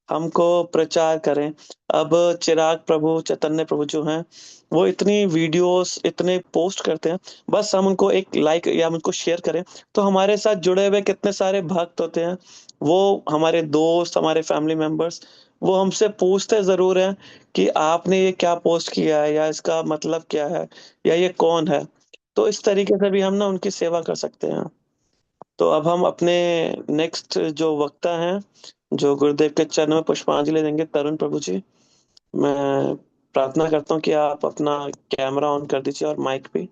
हमको प्रचार करें। अब चिराग प्रभु, चैतन्य प्रभु जो हैं, वो इतनी वीडियोस इतने पोस्ट करते हैं, बस हम उनको एक लाइक या हम उनको शेयर करें तो हमारे साथ जुड़े हुए कितने सारे भक्त होते हैं, वो हमारे दोस्त, हमारे फैमिली मेंबर्स, वो हमसे पूछते जरूर हैं कि आपने ये क्या पोस्ट किया है, या इसका मतलब क्या है, या ये कौन है। तो इस तरीके से भी हम ना उनकी सेवा कर सकते हैं। तो अब हम अपने नेक्स्ट जो वक्ता हैं, जो गुरुदेव के चरणों में पुष्पांजलि देंगे, तरुण प्रभु जी, मैं प्रार्थना करता हूँ कि आप अपना कैमरा ऑन कर दीजिए और माइक भी।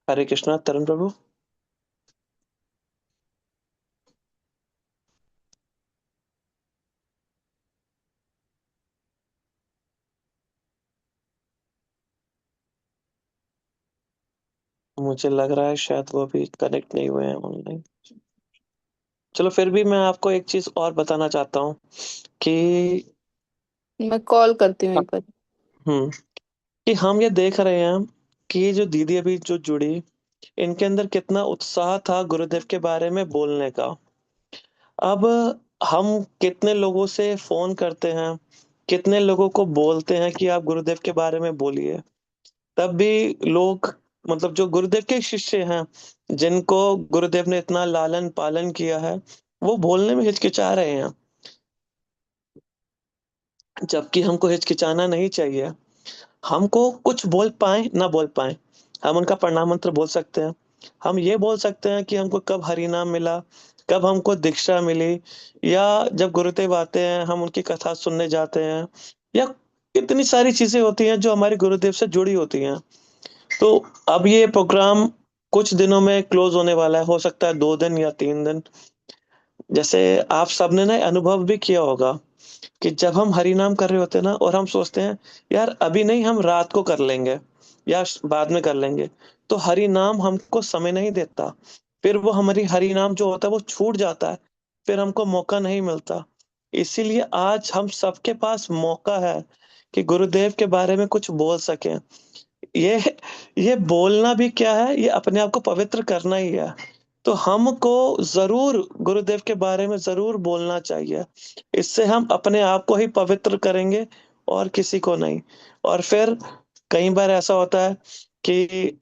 हरे कृष्णा तरुण प्रभु। मुझे लग रहा है शायद वो भी कनेक्ट नहीं हुए हैं ऑनलाइन। चलो फिर भी मैं आपको एक चीज और बताना चाहता हूँ कि मैं कॉल करती हूँ एक बार। हम्म कि हम ये देख रहे हैं कि ये जो दीदी अभी जो जुड़ी, इनके अंदर कितना उत्साह था गुरुदेव के बारे में बोलने का। अब हम कितने लोगों से फोन करते हैं, कितने लोगों को बोलते हैं कि आप गुरुदेव के बारे में बोलिए, तब भी लोग, मतलब जो गुरुदेव के शिष्य हैं, जिनको गुरुदेव ने इतना लालन पालन किया है, वो बोलने में हिचकिचा रहे हैं। जबकि हमको हिचकिचाना नहीं चाहिए। हमको कुछ बोल पाए ना बोल पाए, हम उनका प्रणाम मंत्र बोल सकते हैं। हम ये बोल सकते हैं कि हमको कब हरि नाम मिला, कब हमको दीक्षा मिली, या जब गुरुदेव आते हैं हम उनकी कथा सुनने जाते हैं, या इतनी सारी चीजें होती हैं जो हमारे गुरुदेव से जुड़ी होती हैं। तो अब ये प्रोग्राम कुछ दिनों में क्लोज होने वाला है, हो सकता है 2 दिन या 3 दिन। जैसे आप सबने ना अनुभव भी किया होगा कि जब हम हरि नाम कर रहे होते हैं ना, और हम सोचते हैं यार अभी नहीं, हम रात को कर लेंगे या बाद में कर लेंगे, तो हरि नाम हमको समय नहीं देता। फिर वो हमारी हरि नाम जो होता है वो छूट जाता है, फिर हमको मौका नहीं मिलता। इसीलिए आज हम सबके पास मौका है कि गुरुदेव के बारे में कुछ बोल सकें। ये ये बोलना भी क्या है, ये अपने आप को पवित्र करना ही है। तो हमको जरूर गुरुदेव के बारे में जरूर बोलना चाहिए। इससे हम अपने आप को ही पवित्र करेंगे और किसी को नहीं। और फिर कई बार ऐसा होता है कि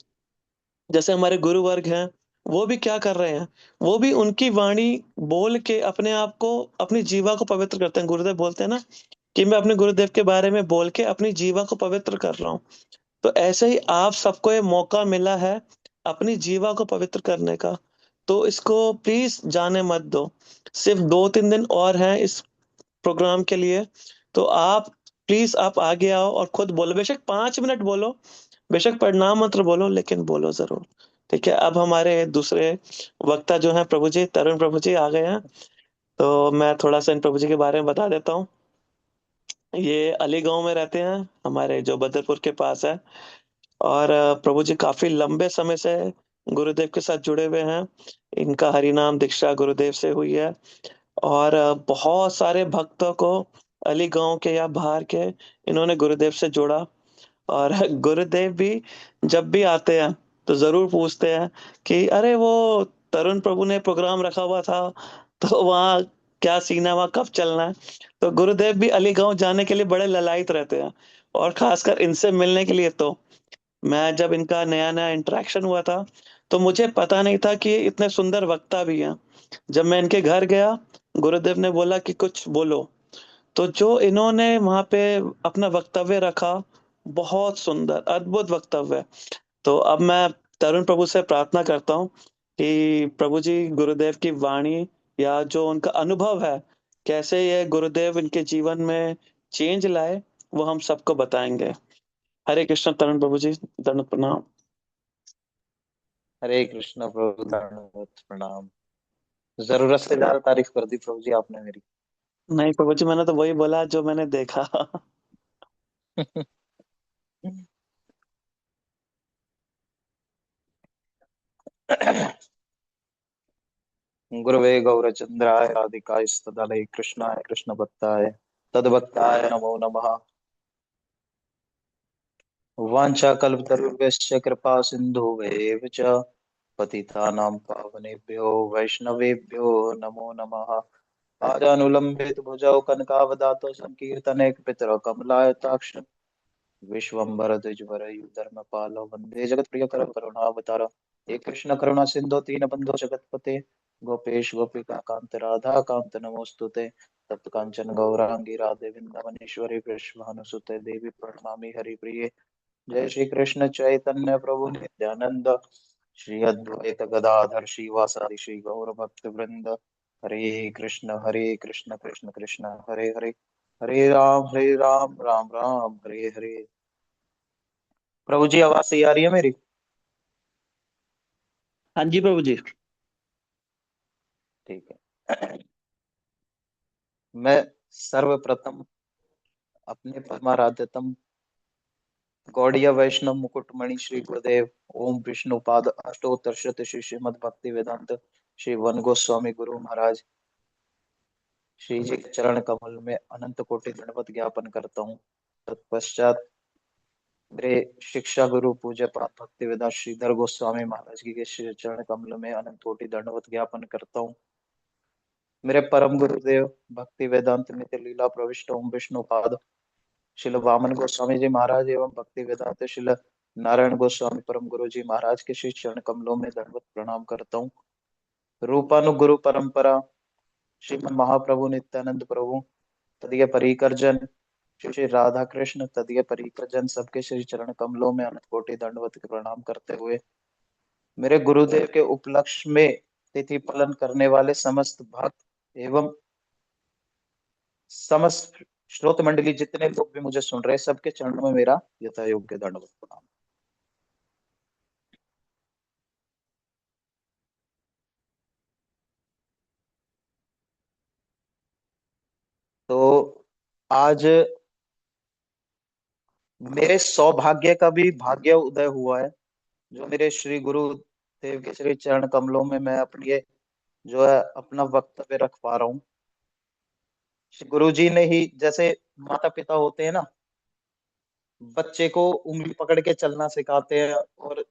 जैसे हमारे गुरु वर्ग हैं, वो भी क्या कर रहे हैं, वो भी उनकी वाणी बोल के अपने आप को, अपनी जीवा को पवित्र करते हैं। गुरुदेव बोलते हैं ना कि मैं अपने गुरुदेव के बारे में बोल के अपनी जीवा को पवित्र कर रहा हूँ। तो ऐसे ही आप सबको ये मौका मिला है अपनी जीवा को पवित्र करने का। तो इसको प्लीज जाने मत दो। सिर्फ 2-3 दिन और हैं इस प्रोग्राम के लिए। तो आप प्लीज आप आगे आओ और खुद बोलो, बेशक 5 मिनट बोलो, बेशक प्रणाम मंत्र बोलो, लेकिन बोलो जरूर। ठीक है, अब हमारे दूसरे वक्ता जो हैं प्रभु जी, तरुण प्रभु जी आ गए हैं। तो मैं थोड़ा सा इन प्रभु जी के बारे में बता देता हूँ। ये अली गांव में रहते हैं, हमारे जो बदरपुर के पास है। और प्रभु जी काफी लंबे समय से गुरुदेव के साथ जुड़े हुए हैं। इनका हरिनाम दीक्षा गुरुदेव से हुई है। और बहुत सारे भक्तों को अली गांव के या बाहर के इन्होंने गुरुदेव से जोड़ा। और गुरुदेव भी जब भी आते हैं तो जरूर पूछते हैं कि अरे वो तरुण प्रभु ने प्रोग्राम रखा हुआ था, तो वहाँ क्या सीन है, वहाँ कब चलना है। तो गुरुदेव भी अली गांव जाने के लिए बड़े ललायत रहते हैं। और खासकर इनसे मिलने के लिए तो मैं जब इनका नया नया इंटरेक्शन हुआ था, तो मुझे पता नहीं था कि ये इतने सुंदर वक्ता भी हैं। जब मैं इनके घर गया, गुरुदेव ने बोला कि कुछ बोलो। तो जो इन्होंने वहां पे अपना वक्तव्य रखा, बहुत सुंदर अद्भुत वक्तव्य। तो अब मैं तरुण प्रभु से प्रार्थना करता हूँ कि प्रभु जी गुरुदेव की वाणी या जो उनका अनुभव है, कैसे ये गुरुदेव इनके जीवन में चेंज लाए, वो हम सबको बताएंगे। हरे कृष्ण तरुण प्रभु जी, दंड प्रणाम। हरे कृष्ण प्रभु, दंडवत प्रणाम। जरूरत से ज्यादा तारीफ कर दी प्रभु जी आपने मेरी। नहीं प्रभु जी, मैंने तो वही बोला जो मैंने देखा। गुरुवे गौरचंद्राय राधिकाय सदालय कृष्णाय कृष्ण भक्ताय तद्भक्ताय नमो नमः। वाञ्छा कल्पतरुभ्यश्च कृपा सिन्धुभ्येव च पतितानां पावनेभ्यो वैष्णवेभ्यो नमो नमः। आजानुलम्बित भुजौ कनकावदातो संकीर्तने पितरौ कमलायताक्ष विश्वम्बर द्विजवरयुधर्मपालो वन्दे जगत्प्रियकरं करुणावतारम्। हे कृष्ण करुणा सिन्धो दीनबन्धो जगत्पते गोपेश गोपिका कांत राधा कांत नमोस्तुते। तप्त कांचन गौरांगी राधे वृंदावनेश्वरी कृष्णानुसुते देवी प्रणमामि हरिप्रिये। जय श्री कृष्ण चैतन्य प्रभु नित्यानंद श्री अद्वैत गदाधर श्रीवासादि श्री गौर भक्त वृंद। हरे कृष्ण कृष्ण कृष्ण हरे हरे, हरे राम राम राम हरे हरे। प्रभु जी आवाज सही आ रही है मेरी? हाँ जी प्रभु जी। ठीक है। मैं सर्वप्रथम अपने परमाराध्यतम गौड़िया वैष्णव मुकुटमणि श्री गुरुदेव ओम विष्णुपाद अष्टोत्तर शत श्री श्रीमद भक्ति वेदांत श्री वन गोस्वामी गुरु महाराज श्री जी के चरण कमल में अनंत कोटि दंडवत ज्ञापन करता हूँ। तत्पश्चात मेरे शिक्षा गुरु पूज्य पाद भक्ति वेदांत श्रीधर गोस्वामी महाराज जी के श्री चरण कमल में अनंत कोटि दंडवत ज्ञापन करता हूँ। मेरे परम गुरुदेव भक्ति वेदांत नित्य लीला प्रविष्ट ओम विष्णुपाद शिल वामन गोस्वामी जी महाराज एवं भक्ति वेदांत शिल नारायण गोस्वामी परम गुरु जी महाराज के श्री चरण कमलों में दंडवत प्रणाम करता हूँ। रूपानुगुरु परंपरा श्रीमद महाप्रभु नित्यानंद प्रभु तदीय परिकर जन श्री श्री राधा कृष्ण तदीय परिकर जन सबके श्री चरण कमलों में अनंत कोटि दंडवत प्रणाम करते हुए मेरे गुरुदेव के उपलक्ष्य में तिथि पालन करने वाले समस्त भक्त एवं समस्त श्रोत मंडली जितने लोग भी मुझे सुन रहे हैं, सबके चरणों में मेरा यथा योग्य दंडवत प्रणाम। तो आज मेरे सौभाग्य का भी भाग्य उदय हुआ है, जो मेरे श्री गुरु देव के श्री चरण कमलों में मैं अपनी जो है अपना वक्तव्य रख पा रहा हूँ। श्री गुरु जी ने ही, जैसे माता पिता होते हैं ना, बच्चे को उंगली पकड़ के चलना सिखाते हैं और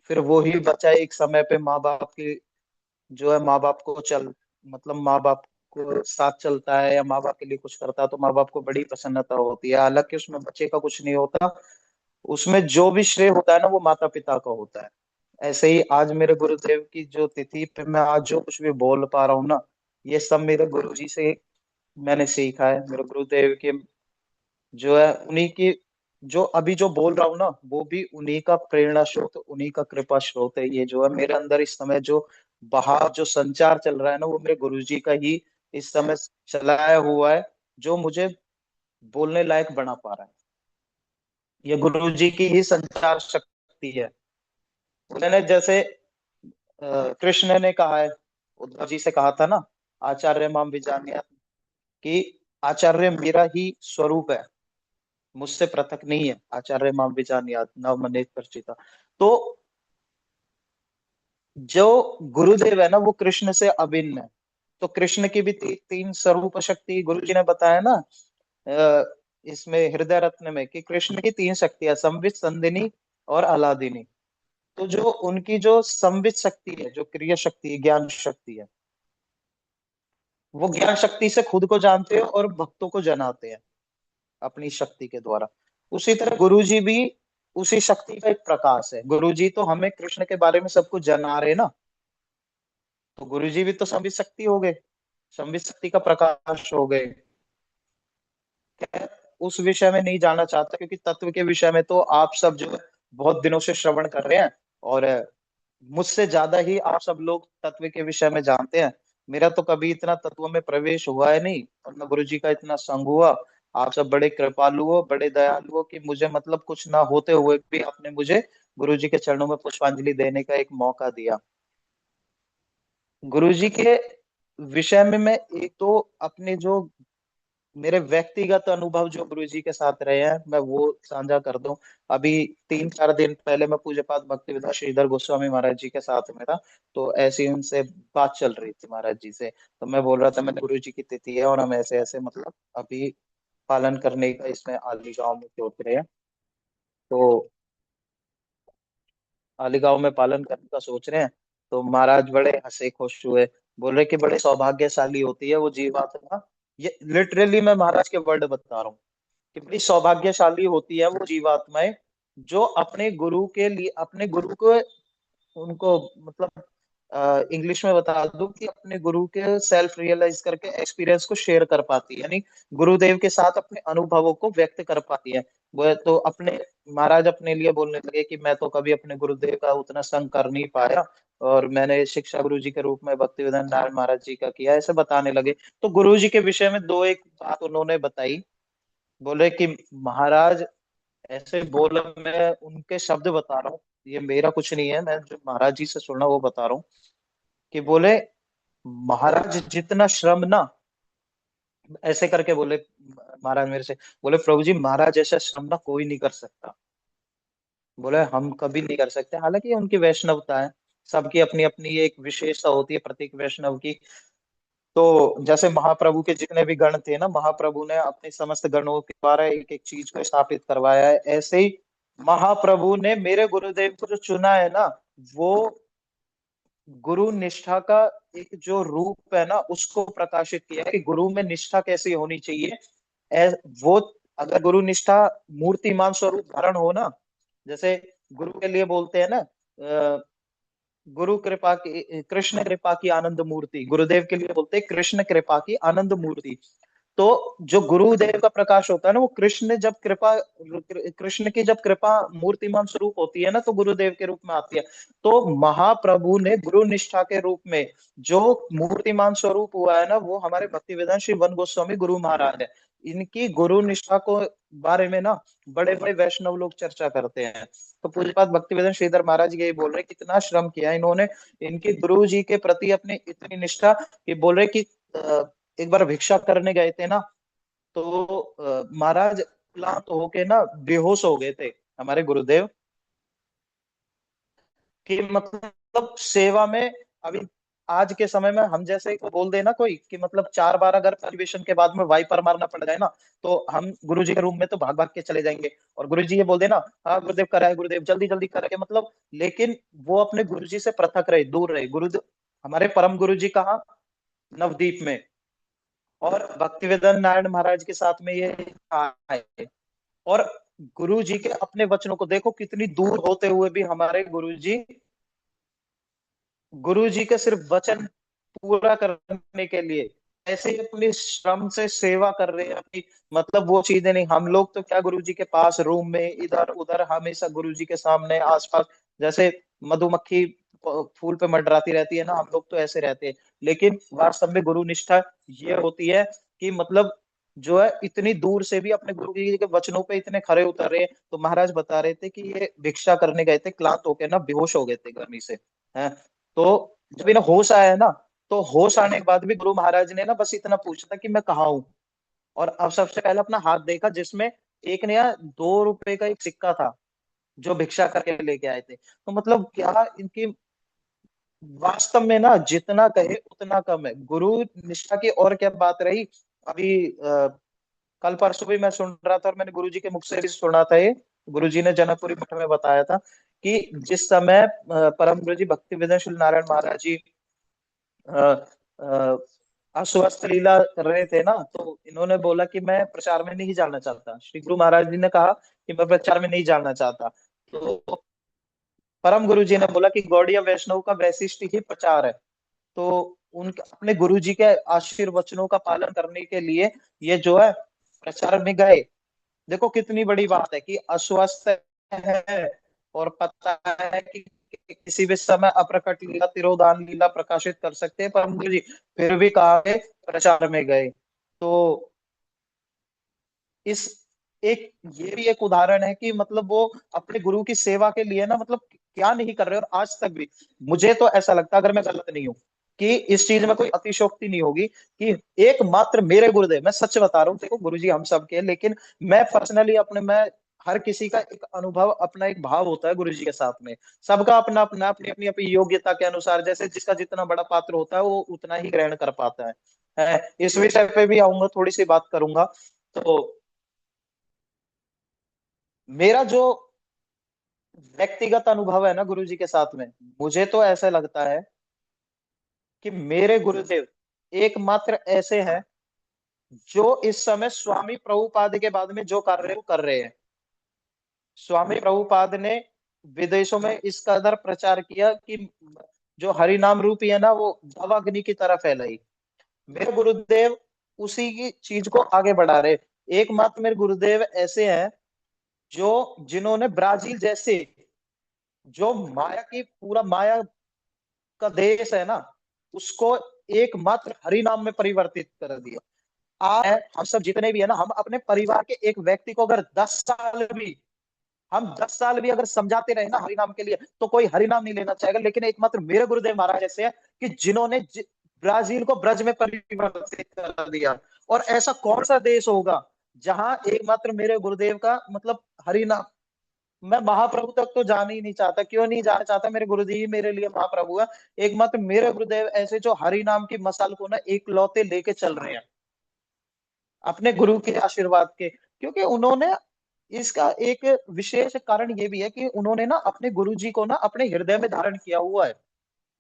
फिर वो ही बच्चा एक समय पे माँ बाप की जो है माँ बाप को मतलब माँ बाप को साथ चलता है या माँ बाप के लिए कुछ करता है तो माँ बाप को बड़ी प्रसन्नता होती है। हालांकि उसमें बच्चे का कुछ नहीं होता, उसमें जो भी श्रेय होता है ना वो माता पिता का होता है। ऐसे ही आज मेरे गुरुदेव की जो तिथि पे मैं आज जो कुछ भी बोल पा रहा हूँ ना, ये सब मेरे गुरुजी से मैंने सीखा है। मेरे गुरुदेव के जो है उन्हीं की, जो अभी जो बोल रहा हूँ ना वो भी उन्हीं का प्रेरणा स्रोत, उन्हीं का कृपा स्रोत है। ये जो है मेरे अंदर इस समय जो बहाव, जो संचार चल रहा है ना, वो मेरे गुरुजी का ही इस समय चलाया हुआ है, जो मुझे बोलने लायक बना पा रहा है। ये गुरुजी की ही संचार शक्ति है। मैंने जैसे कृष्ण ने कहा है, उद्धव जी से कहा था ना, आचार्य माम विजानीयात, कि आचार्य मेरा ही स्वरूप है, मुझसे पृथक नहीं है। आचार्य माम विजानीयात न मनेत परिचिता। तो जो गुरुदेव है ना वो कृष्ण से अभिन्न है। तो कृष्ण की भी तीन स्वरूप शक्ति गुरु जी ने बताया ना, इसमें हृदय रत्न में, कि कृष्ण की तीन शक्तियां, संवित, संदिनी और अलादिनी। तो जो उनकी जो संवित शक्ति है, जो क्रिया शक्ति है, ज्ञान शक्ति है, वो ज्ञान शक्ति से खुद को जानते हैं और भक्तों को जनाते हैं अपनी शक्ति के द्वारा। उसी तरह गुरु जी भी उसी शक्ति का एक प्रकाश है। गुरु जी तो हमें कृष्ण के बारे में सब कुछ जना रहे ना, तो गुरु जी भी तो संवित शक्ति हो गए, संवित शक्ति का प्रकाश हो गए। उस विषय में नहीं जानना चाहता, क्योंकि तत्व के विषय में तो आप सब जो है बहुत दिनों से श्रवण कर रहे हैं, और मुझसे ज्यादा ही आप सब लोग तत्व के विषय में जानते हैं। मेरा तो कभी इतना तत्व में प्रवेश हुआ है नहीं, और न गुरु जी का इतना संग हुआ। आप सब बड़े कृपालु हो, बड़े दयालु हो, कि मुझे मतलब कुछ ना होते हुए भी आपने मुझे गुरु जी के चरणों में पुष्पांजलि देने का एक मौका दिया। गुरु जी के विषय में मैं एक तो अपने जो मेरे व्यक्तिगत अनुभव जो गुरु जी के साथ रहे हैं मैं वो साझा कर दूं। अभी 3-4 दिन पहले मैं पूज्य पाद भक्ति विद्या श्रीधर गोस्वामी महाराज जी के साथ में था, तो ऐसी उनसे बात चल रही थी महाराज जी से। तो मैं बोल रहा था मैंने गुरु जी की तिथि है और हम ऐसे ऐसे मतलब अभी पालन करने का इसमें आली गांव में सोच रहे हैं। तो आली गांव में पालन करने का सोच रहे हैं। तो महाराज बड़े हंसे खुश हुए, बोल रहे कि बड़े सौभाग्यशाली होती है वो जीवात्मा। ये लिटरली मैं महाराज के वर्ड बता रहा हूँ, कि बड़ी सौभाग्यशाली होती है वो जीवात्माएं, जो अपने गुरु के लिए, अपने गुरु को, उनको मतलब इंग्लिश में बता दूं कि अपने गुरु के सेल्फ रियलाइज करके एक्सपीरियंस को शेयर कर पाती है, यानी गुरुदेव के साथ अपने अनुभवों को व्यक्त कर पाती है। वो तो अपने महाराज अपने लिए बोलने लगे कि मैं तो कभी अपने गुरुदेव का उतना संग कर नहीं पाया, और मैंने शिक्षा गुरु जी के रूप में भक्तिवेदांत नारायण महाराज जी का किया, ऐसे बताने लगे। तो गुरु जी के विषय में दो एक बात उन्होंने बताई। बोले कि महाराज ऐसे बोला, मैं उनके शब्द बता रहा हूँ, ये मेरा कुछ नहीं है, मैं जो महाराज जी से सुना वो बता रहा हूँ। कि बोले महाराज जितना श्रम ना, ऐसे करके बोले महाराज मेरे से, बोले प्रभु जी महाराज ऐसा श्रम ना कोई नहीं कर सकता, बोले हम कभी नहीं कर सकते। हालांकि उनकी वैष्णवता है, सबकी अपनी अपनी एक विशेषता होती है प्रत्येक वैष्णव की। तो जैसे महाप्रभु के जितने भी गण थे ना, महाप्रभु ने अपने समस्त गणों के द्वारा एक एक चीज को स्थापित करवाया है। ऐसे ही महाप्रभु ने मेरे गुरुदेव को जो चुना है ना, वो गुरु निष्ठा का एक जो रूप है ना उसको प्रकाशित किया है, कि गुरु में निष्ठा कैसी होनी चाहिए। वो अगर गुरु निष्ठा मूर्तिमान स्वरूप धारण हो ना, जैसे गुरु के लिए बोलते हैं ना, गुरु कृपा की, कृष्ण कृपा की आनंद मूर्ति, गुरुदेव के लिए बोलते हैं कृष्ण कृपा की आनंद मूर्ति। तो जो गुरुदेव का प्रकाश होता है ना, वो कृष्ण जब कृपा, कृष्ण की जब कृपा मूर्तिमान स्वरूप होती है ना, तो गुरुदेव के रूप में आती है। तो महाप्रभु ने गुरु निष्ठा के रूप में जो मूर्तिमान स्वरूप हुआ है ना, वो हमारे भक्ति वेदांत श्री वन गोस्वामी गुरु महाराज है। इनकी गुरु निष्ठा को बारे में ना बड़े बड़े वैष्णव लोग चर्चा करते हैं। तो पूज्यपाद भक्ति वेदांत श्रीधर महाराज यही बोल रहे कितना श्रम किया इन्होंने, इनके गुरु जी के प्रति अपनी इतनी निष्ठा, कि बोल रहे कि एक बार भिक्षा करने गए थे ना, तो महाराज क्लांत होके ना बेहोश हो गए थे हमारे गुरुदेव, कि मतलब सेवा में। अभी आज के समय में हम जैसे को बोल देना कोई कि मतलब 4 बार अगर अधिवेशन के बाद में वाइपर मारना पड़ जाए ना, तो हम गुरु जी के रूम में तो भाग भाग के चले जाएंगे, और गुरु जी ये बोल देना हाँ गुरुदेव कराए, गुरुदेव जल्दी जल्दी करके मतलब। लेकिन वो अपने गुरु जी से पृथक रहे, दूर रहे। गुरु हमारे परम गुरु जी कहाँ? नवदीप में। और भक्तिवेदांत नारायण महाराज के साथ में ये आए। और गुरु जी के अपने वचनों को देखो, कितनी दूर होते हुए भी हमारे गुरु जी के सिर्फ वचन पूरा करने के लिए ऐसे ही अपनी श्रम से सेवा कर रहे हैं अपनी। मतलब वो चीजें नहीं, हम लोग तो क्या गुरु जी के पास रूम में इधर उधर हमेशा गुरु जी के सामने आसपास, जैसे मधुमक्खी फूल पे मंडराती रहती है ना, हम लोग तो ऐसे रहते हैं। लेकिन वास्तव में गुरु निष्ठा ये होती है कि मतलब जो है इतनी दूर से भी अपने गुरु जी के वचनों पे इतने खरे उतर रहे हैं। तो महाराज बता रहे थे कि ये भिक्षा करने गए थे, क्लांत होके ना बेहोश हो गए थे गर्मी से, हैं। तो जब इन्हें होश आया ना, तो होश आने के बाद भी गुरु महाराज ने ना बस इतना पूछा था कि मैं कहाँ हूँ। और अब सबसे पहले अपना हाथ देखा, जिसमें एक नया 2 रुपए का एक सिक्का था जो भिक्षा करके लेके आए थे। तो मतलब क्या इनकी वास्तव में ना जितना कहे उतना कम है। गुरु निष्ठा की और क्या बात रही। अभी कल परसों भी मैं सुन रहा था और मैंने गुरु जी के मुख से भी सुना था ये। गुरु जी ने जनकपुरी मठ में बताया था कि जिस समय परम गुरु जी भक्ति वेदांत नारायण महाराज जी अ, अ, अस्वस्थ लीला कर रहे थे ना, तो इन्होंने बोला कि मैं प्रचार में नहीं जाना चाहता। श्री गुरु महाराज जी ने कहा कि मैं प्रचार में नहीं जाना चाहता। तो परम गुरु जी ने बोला कि गौड़ीय वैष्णव का वैशिष्ट ही प्रचार है। तो उनके अपने गुरु जी के आशीर्वचनों का पालन करने के लिए ये जो है प्रचार में गए। देखो कितनी बड़ी बात है कि अस्वस्थ है और पता है कि किसी भी समय अप्रकट लीला तिरोधान लीला प्रकाशित कर सकते हैं परम गुरु जी, फिर भी कहा है प्रचार में गए। तो इस एक ये भी एक उदाहरण है कि मतलब वो अपने गुरु की सेवा के लिए ना मतलब क्या नहीं कर रहे। और आज तक भी मुझे तो ऐसा लगता है, अगर मैं गलत नहीं हूं, कि इस चीज में कोई अतिशोक्ति नहीं होगी कि एकमात्र मेरे गुरुदेव, मैं सच बता रहा हूँ, देखो गुरु जी हम सब के हैं, लेकिन मैं पर्सनली अपने मैं हर किसी का एक अनुभव अपना एक भाव होता है गुरु जी के साथ में। सबका अपना अपना अपनी अपनी अपनी योग्यता के अनुसार, जैसे जिसका जितना बड़ा पात्र होता है वो उतना ही ग्रहण कर पाता इस विषय पे भी आऊंगा, थोड़ी सी बात करूंगा। तो मेरा जो व्यक्तिगत अनुभव है ना गुरु जी के साथ में, मुझे तो ऐसा लगता है कि मेरे गुरुदेव एकमात्र ऐसे हैं जो इस समय स्वामी प्रभुपाद के बाद में जो कर रहे हैं वो कर रहे हैं। स्वामी प्रभुपाद ने विदेशों में इस कदर प्रचार किया कि जो हरि नाम रूपी है ना वो दावाग्नि की तरह फैलाई। मेरे गुरुदेव उसी की चीज को आगे बढ़ा रहे। एकमात्र मेरे गुरुदेव ऐसे हैं जो जिन्होंने ब्राजील जैसे जो माया की पूरा माया का देश है ना, उसको एकमात्र हरि नाम में परिवर्तित कर दिया। आज हम सब जितने भी है ना, हम अपने परिवार के एक व्यक्ति को अगर 10 साल भी, हम 10 साल भी अगर समझाते रहे ना हरि नाम के लिए, तो कोई हरि नाम नहीं लेना चाहेगा। लेकिन एकमात्र मेरे गुरुदेव महाराज ऐसे है कि जिन्होंने ब्राजील को ब्रज में परिवर्तित कर दिया। और ऐसा कौन सा देश होगा जहां एकमात्र मेरे गुरुदेव का मतलब हरि नाम, मैं महाप्रभु तक तो जाना ही नहीं चाहता। क्यों नहीं जाना चाहता? मेरे गुरुदेव ही मेरे लिए महाप्रभु है। एकमात्र मेरे गुरुदेव ऐसे जो हरि नाम की मसाल को ना एक लौते लेके चल रहे हैं अपने गुरु के आशीर्वाद के। क्योंकि उन्होंने इसका एक विशेष कारण ये भी है कि उन्होंने ना अपने गुरु जी को ना अपने हृदय में धारण किया हुआ है,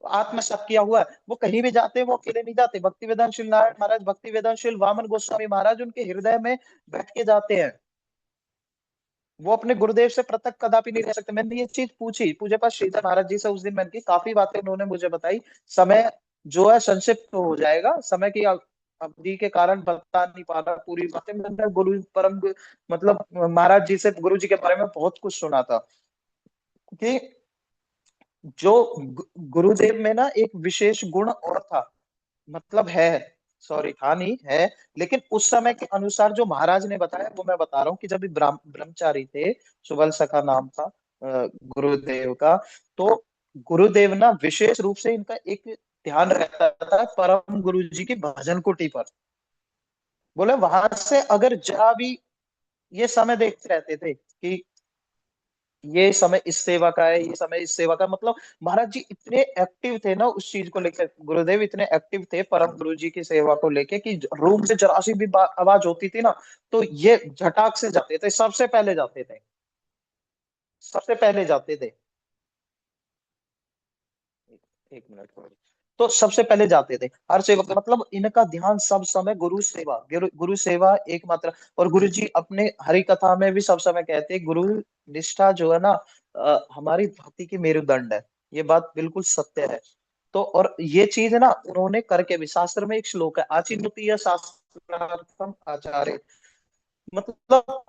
आत्मसात किया हुआ है। वो कहीं भी जाते हैं वो अकेले नहीं जाते। भक्ति वेदांत श्री नारायण महाराज, भक्ति वेदांत श्री वामन गोस्वामी महाराज उनके हृदय में बैठ के जाते हैं। वो अपने गुरुदेव से पृथक कदापि नहीं रह सकते। मैंने ये चीज पूछी पूज्य पास श्रीधर महाराज जी से उस दिन, मैंने की काफी बातें उन्होंने मुझे बताई। समय जो है संक्षिप्त हो जाएगा, समय की अवधि के कारण बता नहीं पा रहा पूरी बातें। मैंने मतलब महाराज जी से गुरु जी के बारे में बहुत कुछ सुना था कि जो गुरुदेव में ना एक विशेष गुण और था, मतलब है, सॉरी था नहीं है, लेकिन उस समय के अनुसार जो महाराज ने बताया वो मैं बता रहा हूँ कि जब भी ब्रह्मचारी थे, सुबल सखा नाम था गुरुदेव का। तो गुरुदेव ना विशेष रूप से इनका एक ध्यान रहता था परम गुरु जी की भजन कुटी पर। बोले वहां से अगर जरा भी ये समय देखते रहते थे कि ये समय इस सेवा का है, ये समय इस सेवा का, मतलब महाराज जी इतने एक्टिव थे ना उस चीज को लेकर। गुरुदेव इतने एक्टिव थे परम गुरु जी की सेवा को लेके कि रूम से जरा सी भी आवाज होती थी ना, तो ये झटाक से जाते थे, सबसे पहले जाते थे, सबसे पहले जाते थे। एक मिनट। तो सबसे पहले जाते थे हर सेवक, मतलब इनका ध्यान सब समय गुरु सेवा, गुरु सेवा एकमात्र। और गुरु जी अपने हरि कथा में भी सब समय कहते हैं, गुरु निष्ठा जो है ना हमारी भक्ति की मेरुदंड है। ये बात बिल्कुल सत्य है। तो और ये चीज है ना उन्होंने करके भी, शास्त्र में एक श्लोक है, आचिनुतीय शास्त्रार्थम आचार्य, मतलब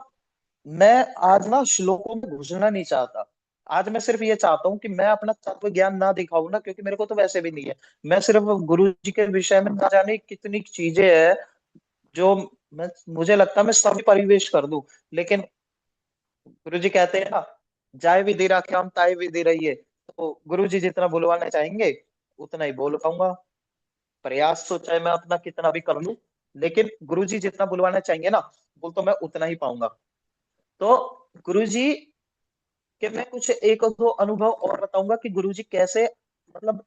मैं आज ना श्लोकों में घुसना नहीं चाहता। आज मैं सिर्फ ये चाहता हूँ कि मैं अपना तत्व ज्ञान ना दिखाऊं ना, क्योंकि मेरे को तो वैसे भी नहीं है। मैं सिर्फ गुरु जी के विषय में ना जाने कितनी चीजें हैं जो मैं, मुझे लगता है मैं सभी परिवेश कर दूं, लेकिन गुरु जी कहते हैं ना, जाय विधि राख्याम ताय विधि रहिए। तो गुरु जी जितना बुलवाना चाहेंगे उतना ही बोल पाऊंगा। प्रयास तो चाहे मैं अपना कितना भी कर लूं, लेकिन गुरु जी जितना बुलवाना चाहेंगे ना, बोल तो मैं उतना ही पाऊंगा। तो गुरु जी के मैं कुछ एक दो अनुभव और बताऊंगा कि गुरु जी कैसे, मतलब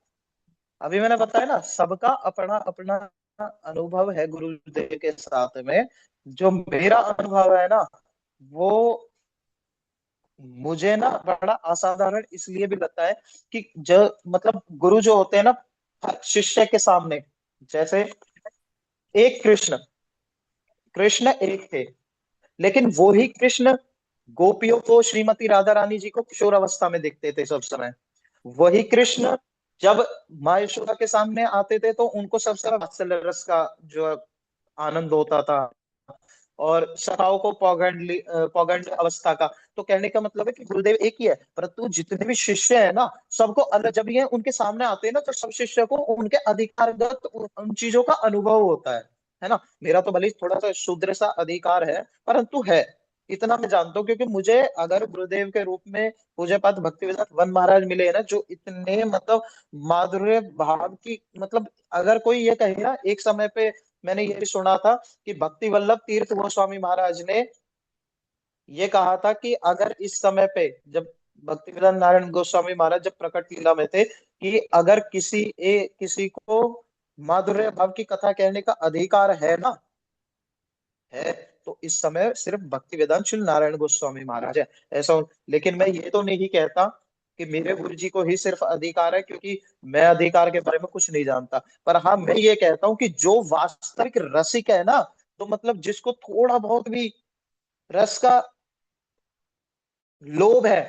अभी मैंने बताया ना सबका अपना अपना अनुभव है गुरुदेव के साथ में। जो मेरा अनुभव है ना वो मुझे ना बड़ा असाधारण इसलिए भी लगता है कि जो, मतलब गुरु जो होते हैं ना हर शिष्य के सामने, जैसे एक कृष्ण, कृष्ण एक थे, लेकिन वो ही कृष्ण गोपियों को, श्रीमती राधा रानी जी को किशोर अवस्था में दिखते थे सब समय। वही कृष्ण जब माँ यशोदा के सामने आते थे तो उनको सब समय वात्सल्य रस का जो आनंद होता था, और सखाओं को पौगंड अवस्था का। तो कहने का मतलब है कि गुरुदेव एक ही है, परंतु जितने भी शिष्य है ना सबको अलग, जब ये उनके सामने आते हैं ना तो सब शिष्य को उनके अधिकारगत उन चीजों का अनुभव होता है ना। मेरा तो भले ही थोड़ा सा शूद्र सा अधिकार है, परंतु है, इतना मैं जानता हूँ। क्योंकि मुझे अगर गुरुदेव के रूप में पूज्यपाद भक्तिवेदांत वन महाराज मिले हैं ना, जो इतने मतलब माधुर्य भाव की, मतलब अगर कोई ये कहे ना, एक समय पे मैंने ये भी सुना था कि भक्ति वल्लभ तीर्थ गोस्वामी महाराज ने ये कहा था कि अगर इस समय पे जब भक्तिवेदांत नारायण गोस्वामी महाराज जब प्रकट लीला में थे, कि अगर किसी को माधुर्य भाव की कथा कहने का अधिकार है ना, है, तो इस समय सिर्फ भक्ति वेदांत श्री नारायण गोस्वामी महाराज है। लेकिन मैं ये तो नहीं कहता कि मेरे गुरु जी को ही सिर्फ अधिकार है, क्योंकि मैं अधिकार के बारे में कुछ नहीं जानता। पर हाँ मैं ये कहता हूँ कि जो वास्तविक रसिक है ना, तो मतलब जिसको थोड़ा बहुत भी रस का लोभ है,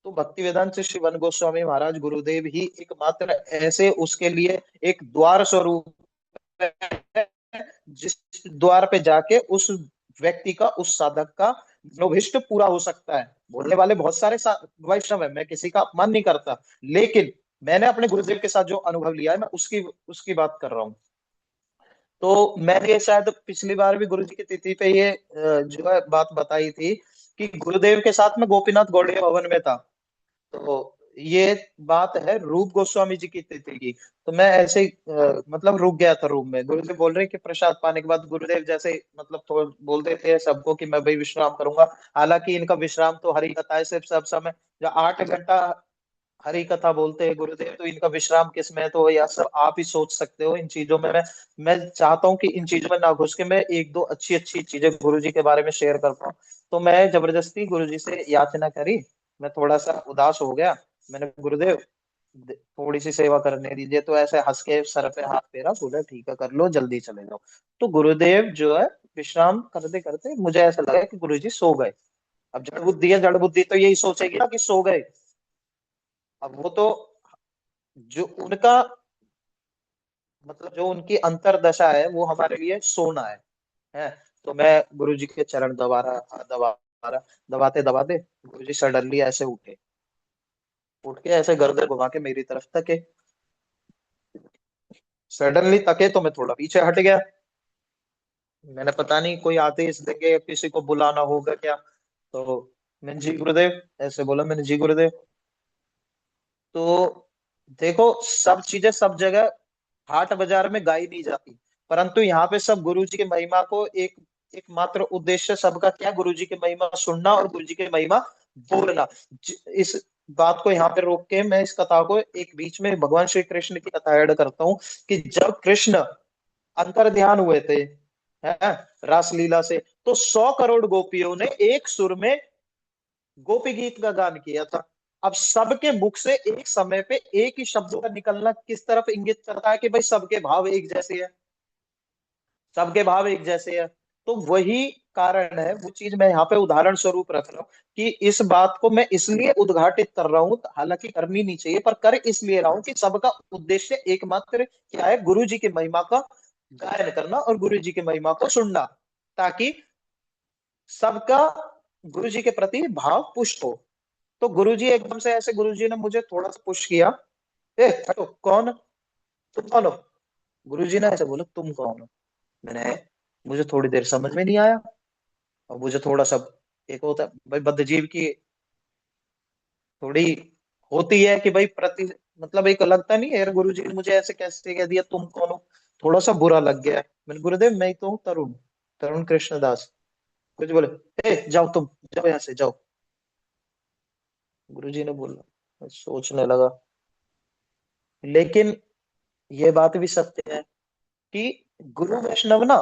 तो भक्ति वेदांत से श्री वन गोस्वामी महाराज गुरुदेव ही एकमात्र ऐसे उसके लिए एक द्वार स्वरूप है, जिस द्वार पे जाके उस व्यक्ति का, उस साधक का मनोभिष्ट पूरा हो सकता है। बोलने वाले बहुत सारे वैष्णव है, मैं किसी का अपमान नहीं करता, लेकिन मैंने अपने गुरुदेव के साथ जो अनुभव लिया है मैं उसकी उसकी बात कर रहा हूँ। तो मैंने ये शायद पिछली बार भी गुरु जी की तिथि पे ये जो है बात बताई थी कि गुरुदेव के साथ में गोपीनाथ गौड़िया भवन में था। तो ये बात है रूप गोस्वामी जी की तिथि की। तो मैं ऐसे ही मतलब रुक गया था रूम में, गुरुदेव बोल रहे कि प्रसाद पाने के बाद गुरुदेव जैसे मतलब थोड़ा बोल देते हैं सबको कि मैं भाई विश्राम करूंगा। हालांकि इनका विश्राम तो हरि कथा है, सिर्फ सब समय जो 8 घंटा हरि कथा बोलते हैं गुरुदेव, तो इनका विश्राम किस में है, तो या सब आप ही सोच सकते हो इन चीजों में। मैं चाहता हूँ कि इन चीजों में ना घुस के मैं एक दो अच्छी अच्छी चीजें गुरु जी के बारे में शेयर कर पाऊँ। तो मैं जबरदस्ती गुरु जी से याचना करी, मैं थोड़ा सा उदास हो गया। मैंने गुरुदेव थोड़ी सी सेवा करने दीजिए, तो ऐसे हंस के सर पे हाथ फेरा, बोला ठीक है कर लो, जल्दी चले जाओ। तो गुरुदेव जो है विश्राम करते करते मुझे ऐसा लगा कि गुरु जी सो गए। अब जड़ बुद्धि है, जड़ बुद्धि तो यही सोचेगी ना कि सो गए। अब वो तो जो उनका मतलब जो उनकी अंतरदशा है वो हमारे लिए सोना है। तो मैं गुरु जी के चरण दबा रहा दबाते दबाते गुरु जी सडनली ऐसे उठे, उठ के ऐसे गर्दन घुमा के मेरी तरफ तके। सडनली तके तो मैं थोड़ा पीछे हट गया। मैंने पता नहीं कोई आदेश देंगे या किसी को बुलाना होगा क्या, तो मैंने जी गुरुदेव ऐसे बोला, मैंने जी गुरुदेव। तो देखो सब चीजें सब जगह हाट बाजार में गाई नहीं जाती, परंतु यहाँ पे सब गुरु जी की महिमा को एक एकमात्र उद्देश्य सबका क्या, गुरु जी की महिमा सुनना और गुरु जी की महिमा बोलना। इस बात को यहाँ पे रोक के मैं इस कथा को एक बीच में भगवान श्री कृष्ण की कथा ऐड करता हूँ कि जब कृष्ण अंतर ध्यान हुए थे है रासलीला से, तो 100 करोड़ गोपियों ने एक सुर में गोपी गीत का गान किया था। अब सबके मुख से एक समय पे एक ही शब्द का निकलना किस तरफ इंगित करता है कि भाई सबके भाव एक जैसे है, सबके भाव एक जैसे है। तो वही कारण है, वो चीज मैं यहाँ पे उदाहरण स्वरूप रख रहा हूँ कि इस बात को मैं इसलिए उद्घाटित कर रहा हूँ, हालांकि करनी नहीं चाहिए पर कर इसलिए रहा हूँ कि सबका उद्देश्य एकमात्र क्या है, गुरु जी की महिमा का गायन करना और गुरु जी की महिमा को सुनना, ताकि सबका गुरु जी के प्रति भाव पुष्ट हो। तो गुरु जी एकदम से ऐसे, गुरु जी ने मुझे थोड़ा सा पुश किया, ए हटो, कौन, तुम कौन हो? गुरु जी ने ऐसे बोला, तुम कौन हो? मैंने, मुझे थोड़ी देर समझ में नहीं आया, और मुझे थोड़ा सा, एक होता है भाई बद्धजीव की थोड़ी होती है कि भाई प्रति, मतलब एक लगता नहीं है यार, गुरु जी ने मुझे ऐसे कैसे कह दिया तुम कौन हो, थोड़ा सा बुरा लग गया। मैंने, गुरुदेव मैं ही तो हूँ, तरुण, तरुण कृष्णदास। कुछ बोले, ए जाओ, तुम जाओ यहाँ से जाओ। गुरु जी ने बोला, मैं सोचने लगा, लेकिन ये बात भी सत्य है कि गुरु वैष्णव ना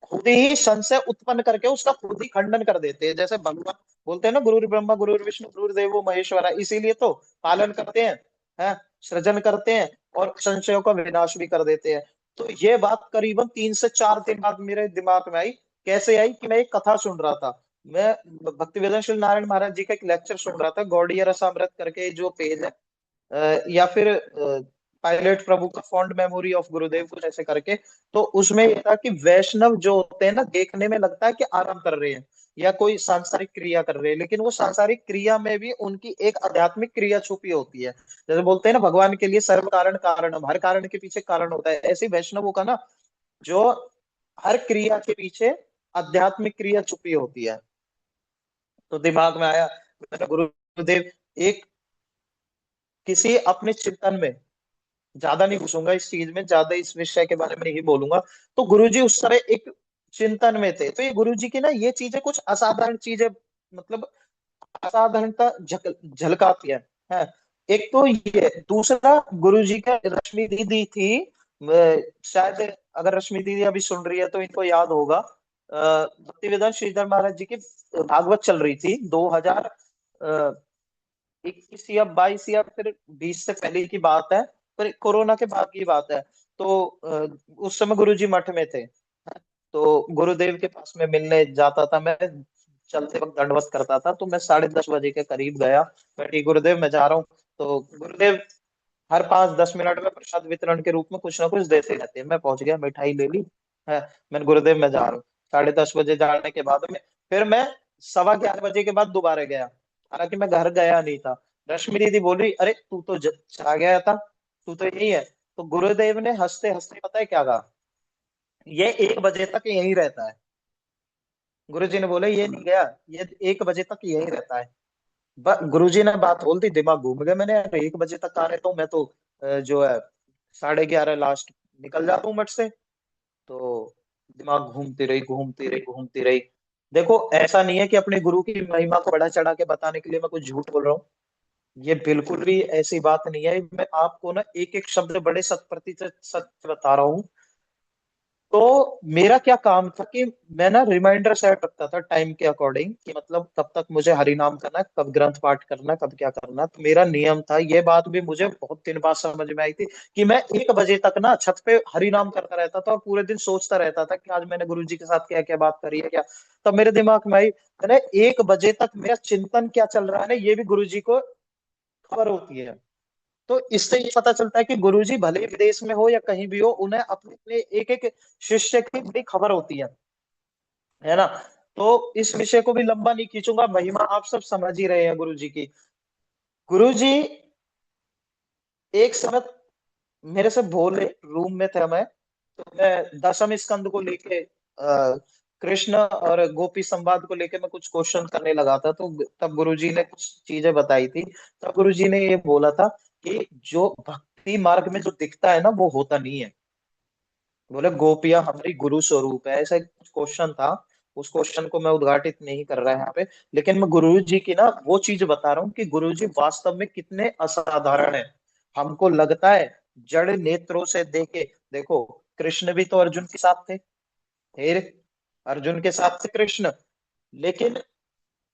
खुद ही संशय उत्पन्न करके उसका खुद ही खंडन कर देते हैं। जैसे भगवान बोलते हैं ना, गुरु ब्रह्मा गुरु विष्णु गुरु देवो महेश्वरा, इसीलिए तो पालन करते हैं, सृजन करते हैं और संशयों का विनाश भी कर देते हैं। तो ये बात करीबन 3 से 4 दिन बाद मेरे दिमाग में आई। कैसे आई कि मैं एक कथा सुन रहा था, मैं भक्ति वेदांत श्री नारायण महाराज जी का एक लेक्चर सुन रहा था, गौड़ीय रसामृत करके जो पेज है, या फिर पायलट प्रभु का फॉन्ड मेमोरी ऑफ गुरुदेव, कुछ ऐसे करके। तो उसमें ये था कि वैष्णव जो होते हैं ना, देखने में लगता है कि आराम कर रहे हैं या कोई सांसारिक क्रिया कर रहे हैं, लेकिन वो सांसारिक क्रिया में भी उनकी एक आध्यात्मिक क्रिया छुपी होती है। जैसे बोलते हैं ना, भगवान के लिए सर्व कारण कारणम, हर कारण के पीछे कारण होता है। ऐसे ही वैष्णवों का ना, जो हर क्रिया के पीछे आध्यात्मिक क्रिया छुपी होती है। तो दिमाग में आया, गुरुदेव एक किसी अपने चिंतन में, ज्यादा नहीं घुसूंगा इस चीज में, ज्यादा इस विषय के बारे में नहीं बोलूंगा। तो गुरुजी उस तरह एक चिंतन में थे, तो ये गुरुजी की ना ये चीजें कुछ असाधारण चीजें, मतलब असाधारणता झलकाती है। एक तो ये, दूसरा गुरुजी का रश्मि दीदी थी, शायद अगर रश्मि दीदी अभी सुन रही है तो इनको याद होगा, भक्तिवेदांत श्रीधर महाराज जी की भागवत चल रही थी 2021 या 22 या फिर 20 से पहले की बात है, पर कोरोना के बाद की बात है। तो उस समय गुरुजी मठ में थे, तो गुरुदेव के पास में मिलने जाता था मैं, चलते वक्त दंडवत करता था। तो मैं 10:30 बजे के करीब गया, मैं, ठीक गुरुदेव मैं जा रहा हूँ। तो गुरुदेव हर 5-10 मिनट में प्रसाद वितरण के रूप में कुछ ना कुछ देते रहते हैं। मैं पहुंच गया, मिठाई ले ली है, मैंने, गुरुदेव मैं जा रहा हूँ। 10:30 बजे जाने के बाद में फिर मैं 11:15 बजे के बाद दोबारा गया, हालांकि मैं घर गया नहीं था। रश्मि दीदी बोली, अरे तू तो चला गया था, तू तो यही है। तो गुरुदेव ने हंसते हंसते पता है क्या कहा, ये 1 बजे तक यहीं रहता है। गुरुजी ने बोले ये नहीं गया, ये 1 बजे तक यहीं रहता है। गुरुजी ने बात बोल दी, दिमाग घूम गया। मैंने, यार 1 बजे तक आ रहे तो मैं तो जो है 11:30 लास्ट निकल जाता हूँ मठ से। तो दिमाग घूमती रही घूमती रही घूमती रही। देखो ऐसा नहीं है कि अपने गुरु की महिमा को बढ़ा चढ़ा के बताने के लिए मैं कुछ झूठ बोल रहा हूँ, ये बिल्कुल भी ऐसी बात नहीं है। मैं आपको ना एक एक शब्द बड़े 100% सत्य बता रहा हूँ। तो मेरा क्या काम था कि मैं ना रिमाइंडर सेट रखता था टाइम के अकॉर्डिंग, कि मतलब कब तक मुझे हरि नाम करना है, कब ग्रंथ पाठ करना है, कब क्या करना है। तो मेरा नियम था, ये बात भी मुझे बहुत दिन बाद समझ में आई थी, कि मैं 1 बजे तक ना छत पे हरि नाम करता रहता था और पूरे दिन सोचता रहता था कि आज मैंने गुरु जी के साथ क्या क्या बात करी है क्या। तब मेरे दिमाग में आई, मैंने 1 बजे तक मेरा चिंतन क्या चल रहा है ना, ये भी गुरु जी को खबर होती है। तो इससे ये पता चलता है कि गुरुजी भले ही विदेश में हो या कहीं भी हो, उन्हें अपने अपने एक एक शिष्य की बड़ी खबर होती है ना। तो इस विषय को भी लंबा नहीं खींचूंगा, महिमा आप सब समझ ही रहे हैं गुरुजी की। गुरुजी एक समय मेरे से बोले, रूम में था मैं, तो मैं दशम स्कंद को लेके कृष्ण और गोपी संवाद को लेके मैं कुछ क्वेश्चन करने लगा था। तो तब गुरुजी ने कुछ चीजें बताई थी। तब गुरुजी ने ये बोला था कि जो भक्ति मार्ग में जो दिखता है ना, वो होता नहीं है। बोले गोपियां हमारी गुरु स्वरूप है, ऐसा कुछ क्वेश्चन था। उस क्वेश्चन को मैं उद्घाटित नहीं कर रहा है यहाँ पे, लेकिन मैं गुरु जी की ना वो चीज बता रहा हूँ कि गुरु जी वास्तव में कितने असाधारण है। हमको लगता है जड़ नेत्रों से देखे, देखो कृष्ण भी तो अर्जुन के साथ थे, फिर अर्जुन के साथ थे कृष्ण, लेकिन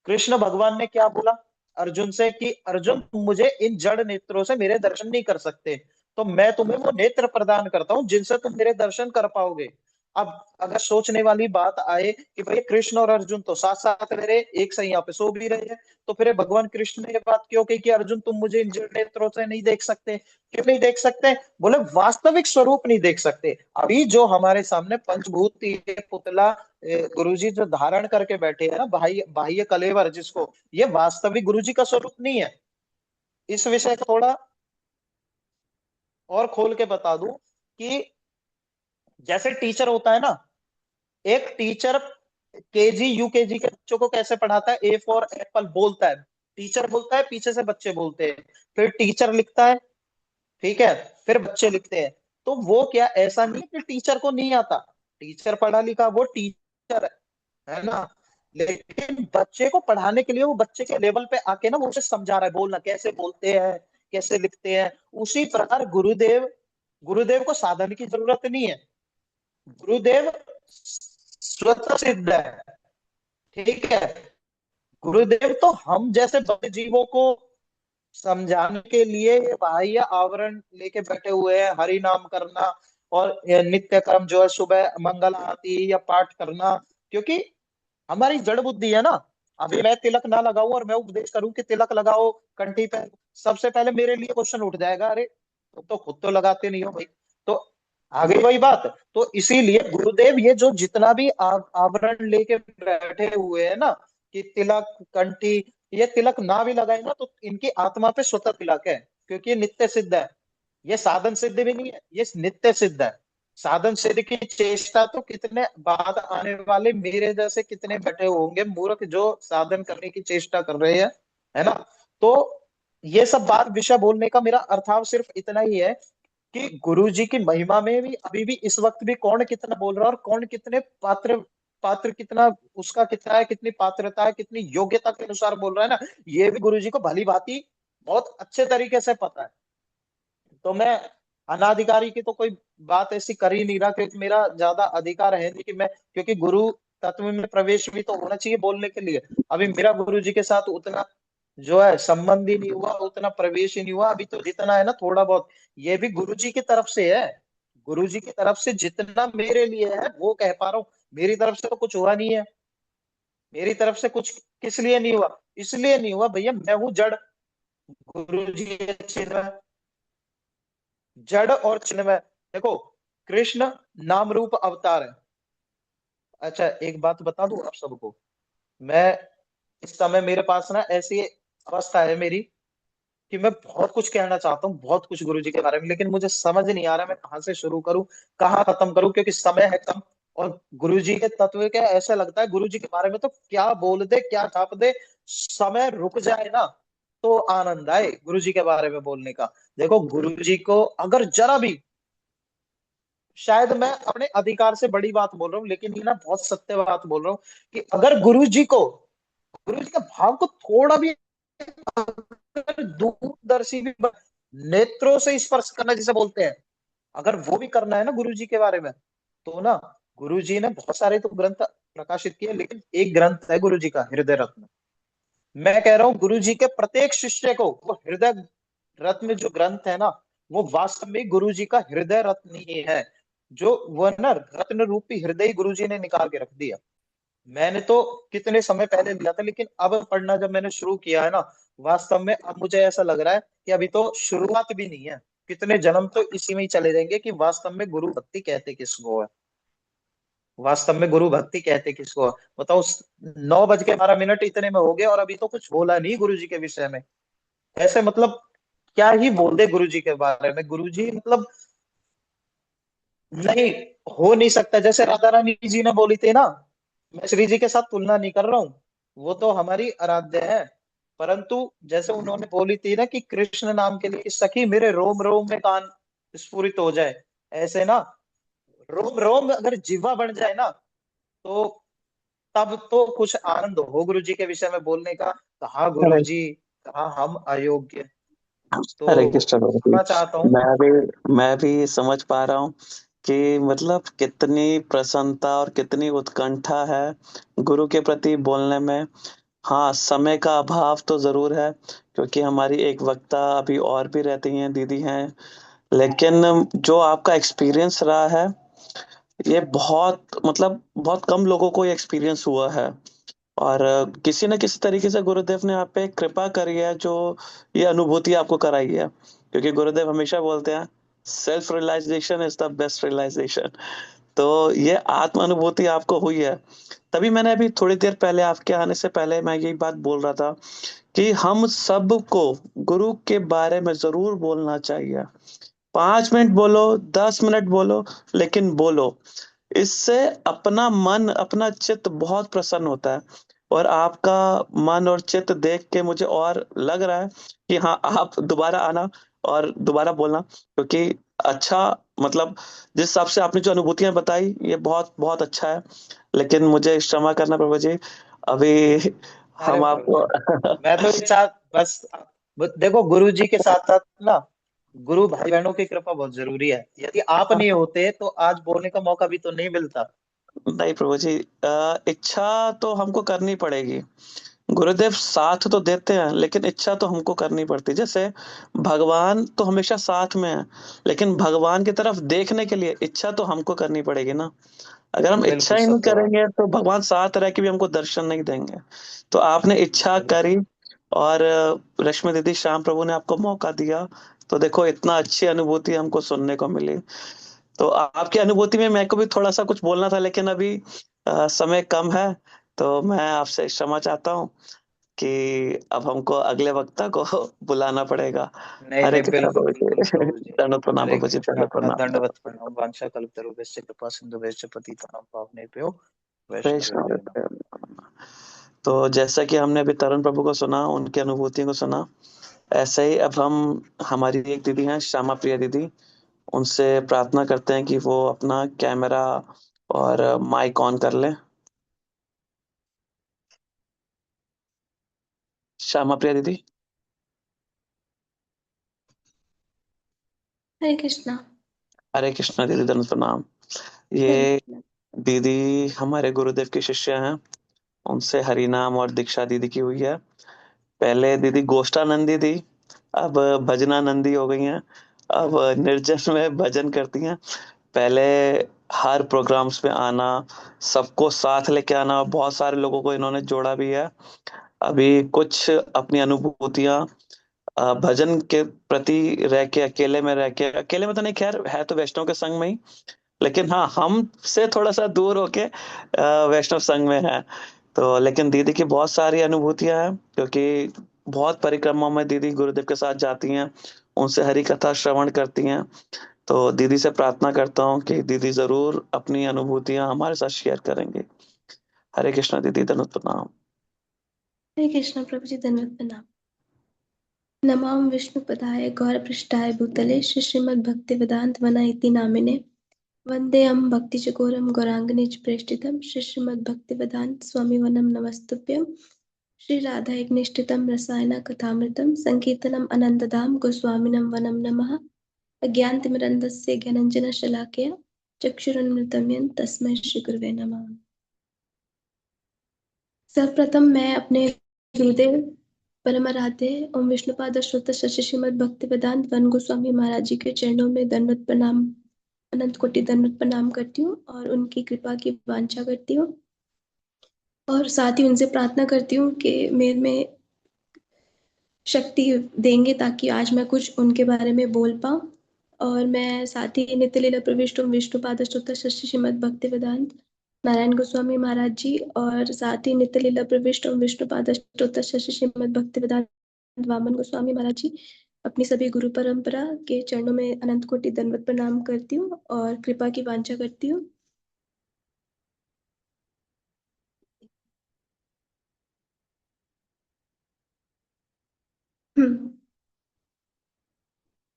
कृष्ण भगवान ने क्या बोला, अर्जुन से कि अर्जुन तुम मुझे इन जड़ नेत्रों से मेरे दर्शन नहीं कर सकते, तो मैं तुम्हें वो नेत्र प्रदान करता हूँ जिनसे तुम मेरे दर्शन कर पाओगे। अब अगर सोचने वाली बात आए कि भाई कृष्ण और अर्जुन तो साथ साथ रह रहे, एक सही यहाँ पे सो भी रहे हैं, तो फिर भगवान कृष्ण ने ये बात क्यों कही कि अर्जुन तुम मुझे इन जड़ नेत्रों से नहीं देख सकते? क्यों नहीं देख सकते? बोले वास्तविक स्वरूप नहीं देख सकते। अभी जो हमारे सामने पंचभूत ये पुतला गुरुजी जो धारण करके बैठे हैं ना, बाह्य बाह्य कलेवर जिसको, ये वास्तविक गुरुजी का स्वरूप नहीं है। इस विषय को थोड़ा और खोल के बता दूं कि जैसे टीचर होता है ना, एक टीचर केजी यूकेजी के बच्चों को कैसे पढ़ाता है? ए फॉर एप्पल बोलता है, टीचर बोलता है, पीछे से बच्चे बोलते हैं, फिर टीचर लिखता है, ठीक है, फिर बच्चे लिखते हैं। तो वो क्या ऐसा नहीं कि टीचर को नहीं आता, टीचर पढ़ा लिखा वो टीचर है ना, लेकिन बच्चे को पढ़ाने के लिए वो बच्चे के लेवल पे आके ना वो उसे समझा रहा है, बोलना कैसे बोलते हैं, कैसे लिखते हैं। उसी प्रकार गुरुदेव, गुरुदेव को साधन की जरूरत नहीं है, गुरुदेव स्वतः सिद्ध है, ठीक है। गुरुदेव तो हम जैसे बड़े जीवों को समझाने के लिए ये बाह्य आवरण लेके बैठे हुए हैं, हरि नाम करना और ये नित्य कर्म जो है सुबह मंगल आरती या पाठ करना, क्योंकि हमारी जड़ बुद्धि है ना। अभी मैं तिलक ना लगाऊं और मैं उपदेश करूं कि तिलक लगाओ कंठी पे, सबसे पहले मेरे लिए क्वेश्चन उठ जाएगा, अरे तुम तो खुद तो लगाते नहीं हो भाई। तो आगे वही बात, तो इसीलिए गुरुदेव ये जो जितना भी आवरण लेके बैठे हुए हैं ना, कि तिलक कंठी, ये तिलक ना भी लगाए ना तो इनकी आत्मा पे स्वतः तिलक है, क्योंकि ये नित्य सिद्ध है। ये साधन सिद्ध भी नहीं है, ये नित्य सिद्ध है। साधन सिद्ध की चेष्टा तो कितने बाद आने वाले मेरे जैसे कितने बैठे होंगे मूर्ख जो साधन करने की चेष्टा कर रहे हैं, है ना। तो ये सब बात विषय बोलने का मेरा अर्थाव सिर्फ इतना ही है कि गुरु जी की महिमा में भी अभी भी इस वक्त भी कौन कितना बोल रहा है और कौन कितने पात्र, पात्र कितना उसका कितना है, कितनी पात्रता है, कितनी योग्यता के अनुसार बोल रहा है ना, ये भी गुरु जी को भली भांति बहुत अच्छे तरीके से पता है। तो मैं अनाधिकारी की तो कोई बात ऐसी कर ही नहीं रहा, क्योंकि मेरा ज्यादा अधिकार है नहीं कि मैं, क्योंकि गुरु तत्व में प्रवेश भी तो होना चाहिए बोलने के लिए। अभी मेरा गुरु जी के साथ उतना जो है संबंध ही नहीं हुआ, उतना प्रवेश ही नहीं हुआ। अभी तो जितना है ना थोड़ा बहुत, ये भी गुरु जी की तरफ से है। गुरु जी की तरफ से जितना मेरे लिए है वो कह पा रहा हूँ, मेरी तरफ से तो कुछ हुआ नहीं है। मेरी तरफ से कुछ किस लिए नहीं हुआ? इसलिए नहीं हुआ भैया, मैं हूँ जड़, गुरु जी चिन्ह, जड़ और चिन्हमय। देखो कृष्ण नाम रूप अवतार है। अच्छा एक बात बता दूं आप सबको, मैं इस समय मेरे पास ना ऐसी अवस्था है मेरी कि मैं बहुत कुछ कहना चाहता हूँ, बहुत कुछ गुरु जी के बारे में, लेकिन मुझे समझ नहीं आ रहा मैं कहाँ से शुरू करूँ, कहाँ खत्म करूँ, क्योंकि समय है कम। और गुरु जी के तत्व के ऐसा लगता है गुरु जी के बारे में तो क्या बोल दे क्या छाप दे, समय रुक जाए ना तो आनंद आए गुरु जी के बारे में बोलने का। देखो गुरु जी को अगर जरा भी, शायद मैं अपने अधिकार से बड़ी बात बोल रहा हूँ लेकिन ये ना बहुत सत्य बात बोल रहा हूँ, कि अगर गुरु जी को, गुरु जी के भाव को थोड़ा भी अगर दूरदर्शी भी नेत्रों से स्पर्श करना जिसे बोलते हैं, अगर वो भी करना है ना गुरु जी के बारे में, तो ना गुरु जी ने बहुत सारे तो ग्रंथ प्रकाशित किए, लेकिन एक ग्रंथ है गुरु जी का हृदय रत्न। मैं कह रहा हूँ गुरु जी के प्रत्येक शिष्य को वो हृदय रत्न जो ग्रंथ है ना, वो वास्तव में गुरु जी का हृदय रत्न ही है, जो वो ना रत्न रूपी हृदय गुरु जी ने निकाल के रख दिया। मैंने तो कितने समय पहले लिया था, लेकिन अब पढ़ना जब मैंने शुरू किया है ना, वास्तव में अब मुझे ऐसा लग रहा है कि अभी तो शुरुआत भी नहीं है, कितने जन्म तो इसी में ही चले जाएंगे कि वास्तव में गुरु भक्ति कहते किसको है, वास्तव में गुरु भक्ति कहते किसको है। बताओ 9:12 इतने में हो गए और अभी तो कुछ बोला नहीं गुरु जी के विषय में। ऐसे मतलब क्या ही बोल दे गुरु जी के बारे में, गुरु जी मतलब नहीं, हो नहीं सकता। जैसे राधा रानी जी ने बोली थी ना, मैं श्री जी के साथ तुलना नहीं कर रहा हूँ, वो तो हमारी आराध्य है, परंतु जैसे उन्होंने बोली थी ना कि कृष्ण नाम के लिए कि सखी मेरे रोम रोम में कान स्फुरित हो जाए, ऐसे ना रोम रोम अगर जीवा बन जाए ना, तो तब तो कुछ आनंद हो गुरु जी के विषय में बोलने का। कहा गुरु हरे जी, कहा हम अयोग्य। हरे तो कृष्ण प्रभु कहना जी। चाहता हूँ, मैं भी समझ पा रहा हूँ कि मतलब कितनी प्रसन्नता और कितनी उत्कंठा है गुरु के प्रति बोलने में। हाँ, समय का अभाव तो जरूर है, क्योंकि हमारी एक वक्ता अभी और भी रहती हैं, दीदी हैं। लेकिन जो आपका एक्सपीरियंस रहा है, ये बहुत मतलब बहुत कम लोगों को ये एक्सपीरियंस हुआ है। और किसी न किसी तरीके से गुरुदेव ने आप पे कृपा करी है, जो ये अनुभूति आपको कराई है। क्योंकि गुरुदेव हमेशा बोलते हैं, self realisation is the best realisation. तो ये आत्म अनुभूति आपको हुई है। तभी मैंने अभी थोड़ी देर पहले, आपके आने से पहले, मैं यही बात बोल रहा था कि हम सबको गुरु के बारे में जरूर बोलना चाहिए। 5 मिनट बोलो, 10 मिनट बोलो, लेकिन बोलो। इससे अपना मन, अपना चित्त बहुत प्रसन्न होता है। और आपका मन और चित्त देख के मुझे और लग रहा है कि हाँ, आप दोबारा आना और दोबारा बोलना, क्योंकि अच्छा मतलब जिस हिसाब से आपने जो अनुभूतियां बताई, ये बहुत बहुत अच्छा है। लेकिन मुझे क्षमा करना प्रभु जी, अभी अरे हम प्रभु आपको जी, मैं तो ये चाह बस देखो, गुरु जी के साथ साथ ना गुरु भाई बहनों की कृपा बहुत जरूरी है। यदि आप नहीं होते तो आज बोलने का मौका भी तो नहीं मिलता। नहीं प्रभु जी, इच्छा तो हमको करनी पड़ेगी। गुरुदेव साथ तो देते हैं, लेकिन इच्छा तो हमको करनी पड़ती है। जैसे भगवान तो हमेशा साथ में है, लेकिन भगवान की तरफ देखने के लिए इच्छा तो हमको करनी पड़ेगी ना। अगर हम इच्छा बिल्कुल ही नहीं सत्य बात। करेंगे, तो भगवान साथ रह के भी हमको दर्शन नहीं देंगे। तो आपने इच्छा बिल्कुल। करी, और रश्मि दीदी, श्याम प्रभु ने आपको मौका दिया, तो देखो इतना अच्छी अनुभूति हमको सुनने को मिली। तो आपकी अनुभूति में मेरे को भी थोड़ा सा कुछ बोलना था, लेकिन अभी समय कम है। तो मैं आपसे क्षमा चाहता हूँ कि अब हमको अगले वक्ता को बुलाना पड़ेगा। नहीं हरे नहीं, कृष्णा बिल्कुल प्रभु बिल्कुल जी। प्रभु जी। दंडवत प्रणाम हरे प्रभु जी, कृष्णा, दंडवत प्रणाम। दंडवत प्रणाम। वांछा कल्पतरुभ्यश्च कृपा सिन्धुभ्यश्च पतितानां पावनेभ्यो वैष्णव वैष्णवेभ्यो नमः। तो जैसा कि हमने अभी तरुण प्रभु को सुना, उनकी अनुभूतियों को सुना, ऐसे ही अब हम, हमारी एक दीदी हैं श्यामा प्रिया दीदी, उनसे प्रार्थना करते हैं कि वो अपना कैमरा और माइक ऑन कर लें। श्यामा प्रिया दीदी। हरे कृष्णा। हरे कृष्णा दीदी, दंडवत प्रणाम। दंड ये प्रणाम। दीदी हमारे गुरुदेव की शिष्य हैं। उनसे हरिनाम और दीक्षा दीदी की हुई है। पहले दीदी गोष्ठानंदी थी, अब भजनानंदी हो गई हैं। अब निर्जन में भजन करती हैं। पहले हर प्रोग्राम्स में आना, सबको साथ लेके आना, बहुत सारे लोगों को इन्होंने जोड़ा भी है। अभी कुछ अपनी अनुभूतियां भजन के प्रति रह के, अकेले में रह के, अकेले में तो नहीं, खैर है तो वैष्णव के संग में ही, लेकिन हाँ, हम से थोड़ा सा दूर होके वैष्णव संघ में है। तो लेकिन दीदी की बहुत सारी अनुभूतियां हैं, क्योंकि बहुत परिक्रमाओं में दीदी गुरुदेव के साथ जाती हैं, उनसे हरि कथा श्रवण करती हैं। तो दीदी से प्रार्थना करता हूँ कि दीदी जरूर अपनी अनुभूतियां हमारे साथ शेयर करेंगे। हरे कृष्णा दीदी, धन्यवाद, प्रणाम। हरे कृष्णा प्रभु जी, दंडवत प्रणाम। नमामि विष्णुपदाय गौरपृष्ठाय भूतले श्री श्रीमद्भक्तिवेदांत वना इति नामिने वन्देऽहं भक्तिचकोरं गौराङ्गनेच प्रेष्ठितं श्री श्रीमद्भक्तिवेदांत स्वामी वनं नमस्तुभ्यं। श्री राधा यज्ञेष्ठितं रसायन कथामृतं संकीर्तनम् अनन्तधाम गोस्वामिनं वनं नमः। अज्ञानतिमिरन्धस्य ज्ञानञ्जनशलाकया चक्षुरुन्मिलितं येन तस्मै श्री गुरुवे नमः। सर्वप्रथम मैं अपने गुरुदेव परम आराध्य ओम विष्णुपाद श्रोत शशि श्रीमद भक्ति वेदांत वन गोस्वामी महाराज जी के चरणों में दंडवत प्रणाम, अनंत कोटि दंडवत प्रणाम करती हूँ और उनकी कृपा की वांछा करती हूँ। और साथ ही उनसे प्रार्थना करती हूँ कि मेरे में शक्ति देंगे ताकि आज मैं कुछ उनके बारे में बोल पाऊँ। और मैं साथ ही नित्य लीला प्रविष्ट ओम विष्णुपाद श्रोत शशि श्रीमद भक्ति वेदांत नारायण गोस्वामी महाराज जी और साथ ही नित्य लीला प्रविष्ट ओम विष्णुपाद स्तोत्र शशि श्रीमद भक्ति वेदांत वामन गोस्वामी महाराज जी, अपनी सभी गुरु परंपरा के चरणों में अनंत कोटि दंडवत प्रणाम करती हूँ और कृपा की वांछा करती हूँ।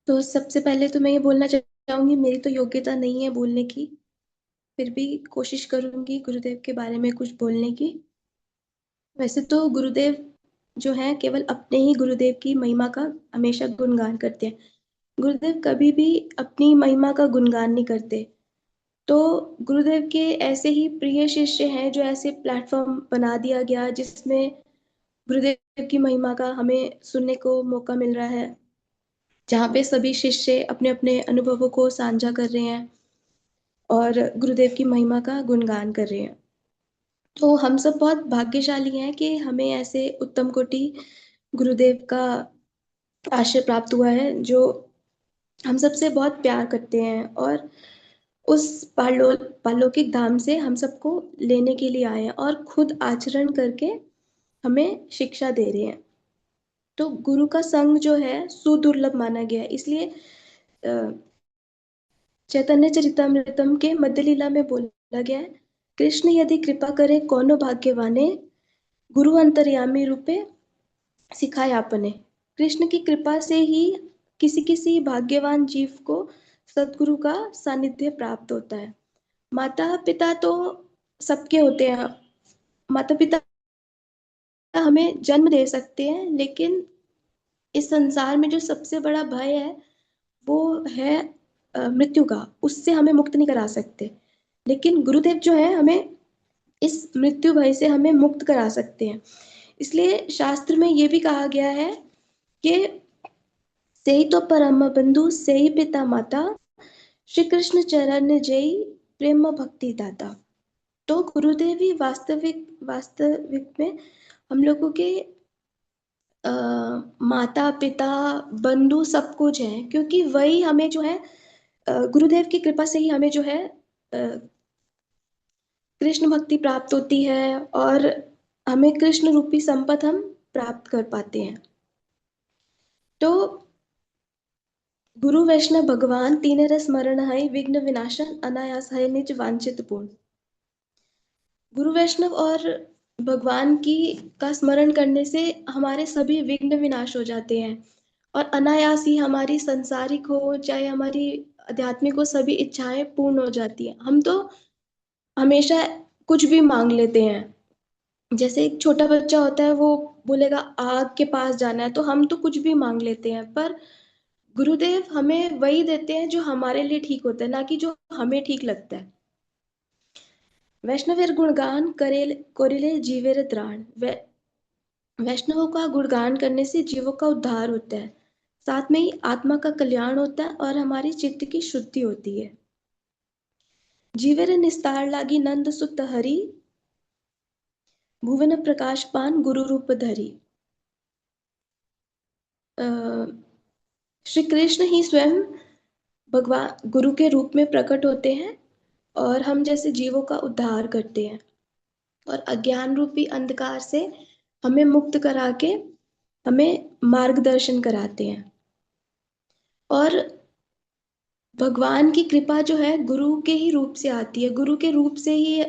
तो सबसे पहले तो मैं ये बोलना चाहूंगी, मेरी तो योग्यता नहीं है बोलने की, फिर भी कोशिश करूंगी गुरुदेव के बारे में कुछ बोलने की। वैसे तो गुरुदेव जो हैं केवल अपने ही गुरुदेव की महिमा का हमेशा गुणगान करते हैं। गुरुदेव कभी भी अपनी महिमा का गुणगान नहीं करते। तो गुरुदेव के ऐसे ही प्रिय शिष्य हैं जो ऐसे प्लेटफॉर्म बना दिया गया जिसमें गुरुदेव की महिमा का हमें सुनने को मौका मिल रहा है, जहाँ पे सभी शिष्य अपने अपने अनुभवों को साझा कर रहे हैं और गुरुदेव की महिमा का गुणगान कर रहे हैं। तो हम सब बहुत भाग्यशाली हैं कि हमें ऐसे उत्तम कोटि गुरुदेव का आश्रय प्राप्त हुआ है, जो हम सबसे बहुत प्यार करते हैं और उस पारलौकिक धाम से हम सबको लेने के लिए आए हैं और खुद आचरण करके हमें शिक्षा दे रहे हैं। तो गुरु का संग जो है सुदुर्लभ माना गया है, इसलिए चैतन्य चरितमृतम के मध्य लीला में बोला गया है, कृष्ण यदि कृपा करे कौनो भाग्यवाने, गुरु अंतर्यामी रूपे सिखाए आपने। कृष्ण की कृपा से ही किसी किसी भाग्यवान जीव को सदगुरु का सानिध्य प्राप्त होता है। माता पिता तो सबके होते हैं, माता पिता हमें जन्म दे सकते हैं, लेकिन इस संसार में जो सबसे बड़ा भय है वो है मृत्यु का, उससे हमें मुक्त नहीं करा सकते। लेकिन गुरुदेव जो है हमें इस मृत्यु भय से हमें मुक्त करा सकते हैं। इसलिए शास्त्र में ये भी कहा गया है कि से ही तो परम बंधु से ही पिता माता, श्री कृष्ण चरण जय प्रेम भक्ति दाता। तो गुरुदेव ही वास्तविक में हम लोगों के माता पिता बंधु सब कुछ है, क्योंकि वही हमें जो है गुरुदेव की कृपा से ही हमें जो है कृष्ण भक्ति प्राप्त होती है और हमें कृष्ण रूपी संपद हम प्राप्त कर पाते हैं। तो गुरु वैष्णव भगवान तीन रस स्मरण है, विघ्न विनाशन अनायास है निज वांछित पूर्ण। गुरु वैष्णव और भगवान की का स्मरण करने से हमारे सभी विघ्न विनाश हो जाते हैं और अनायास ही हमारी सांसारिक हो चाहे हमारी आध्यात्मिक हो, सभी इच्छाएं पूर्ण हो जाती हैं। हम तो हमेशा कुछ भी मांग लेते हैं, जैसे एक छोटा बच्चा होता है वो बोलेगा आग के पास जाना है, तो हम तो कुछ भी मांग लेते हैं, पर गुरुदेव हमें वही देते हैं जो हमारे लिए ठीक होता है, ना कि जो हमें ठीक लगता है। वैष्णवेर गुणगान कोरिले जीवेर त्राण। वैष्णवों का गुणगान करने से जीवों का उद्धार होता है, साथ में ही आत्मा का कल्याण होता है और हमारी चित्त की शुद्धि होती है। जीवेर निस्तार लागी नंद सुत हरि, भुवन प्रकाश पान गुरु रूप धरी। श्री कृष्ण ही स्वयं भगवान गुरु के रूप में प्रकट होते हैं और हम जैसे जीवों का उद्धार करते हैं और अज्ञान रूपी अंधकार से हमें मुक्त करा के हमें मार्गदर्शन कराते हैं। और भगवान की कृपा जो है गुरु के ही रूप से आती है, गुरु के रूप से ही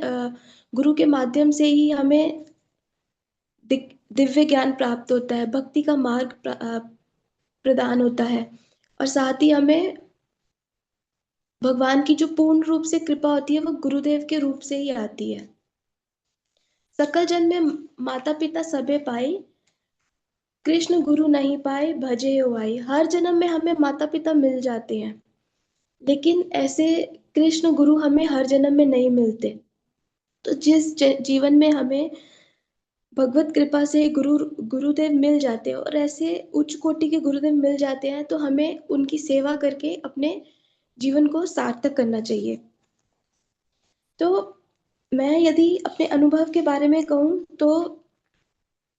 गुरु के माध्यम से ही हमें दिव्य ज्ञान प्राप्त होता है, भक्ति का मार्ग प्रदान होता है और साथ ही हमें भगवान की जो पूर्ण रूप से कृपा होती है वो गुरुदेव के रूप से ही आती है। सकल जन में माता पिता सबे पाई, कृष्ण गुरु नहीं पाए भजे हो आई। हर जन्म में हमें माता पिता मिल जाते हैं, लेकिन ऐसे कृष्ण गुरु हमें हर जन्म में नहीं मिलते। तो जिस जीवन में हमें भगवत कृपा से गुरुदेव मिल जाते हैं और ऐसे उच्च कोटि के गुरुदेव मिल जाते हैं, तो हमें उनकी सेवा करके अपने जीवन को सार्थक करना चाहिए। तो मैं यदि अपने अनुभव के बारे में कहूँ तो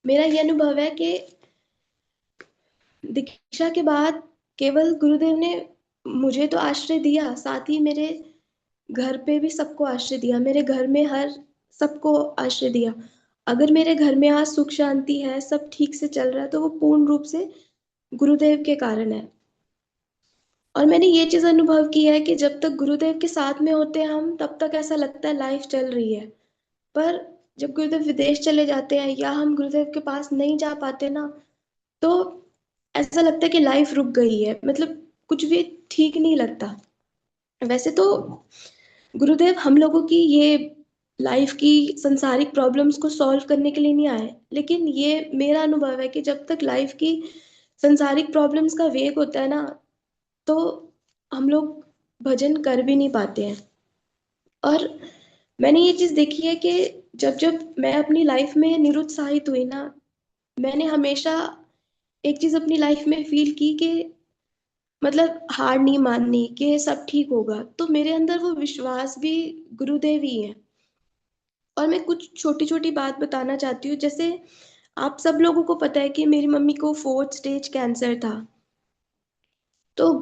मेरा ये अनुभव है कि दीक्षा के बाद केवल गुरुदेव ने मुझे तो आश्रय दिया, साथ ही मेरे घर पे भी सबको आश्रय दिया, मेरे घर में हर सबको आश्रय दिया। अगर मेरे घर में आज सुख शांति है, सब ठीक से चल रहा है, तो वो पूर्ण रूप से गुरुदेव के कारण है। और मैंने ये चीज अनुभव की है कि जब तक गुरुदेव के साथ में होते हैं हम, तब तक ऐसा लगता है लाइफ चल रही है, पर जब गुरुदेव विदेश चले जाते हैं या हम गुरुदेव के पास नहीं जा पाते ना, तो ऐसा लगता है कि लाइफ रुक गई है, मतलब कुछ भी ठीक नहीं लगता। वैसे तो गुरुदेव हम लोगों की ये लाइफ की संसारिक प्रॉब्लम्स को सॉल्व करने के लिए नहीं आए, लेकिन ये मेरा अनुभव है कि जब तक लाइफ की संसारिक प्रॉब्लम्स का वेग होता है ना, तो हम लोग भजन कर भी नहीं पाते हैं। और मैंने ये चीज देखी है कि जब जब मैं अपनी लाइफ में निरुत्साहित हुई ना, मैंने हमेशा एक चीज अपनी लाइफ में फील की कि मतलब हार नहीं माननी, कि सब ठीक होगा। तो मेरे अंदर वो विश्वास भी गुरुदेव ही है। और मैं कुछ छोटी छोटी बात बताना चाहती हूँ। जैसे आप सब लोगों को पता है कि मेरी मम्मी को 4th स्टेज कैंसर था। तो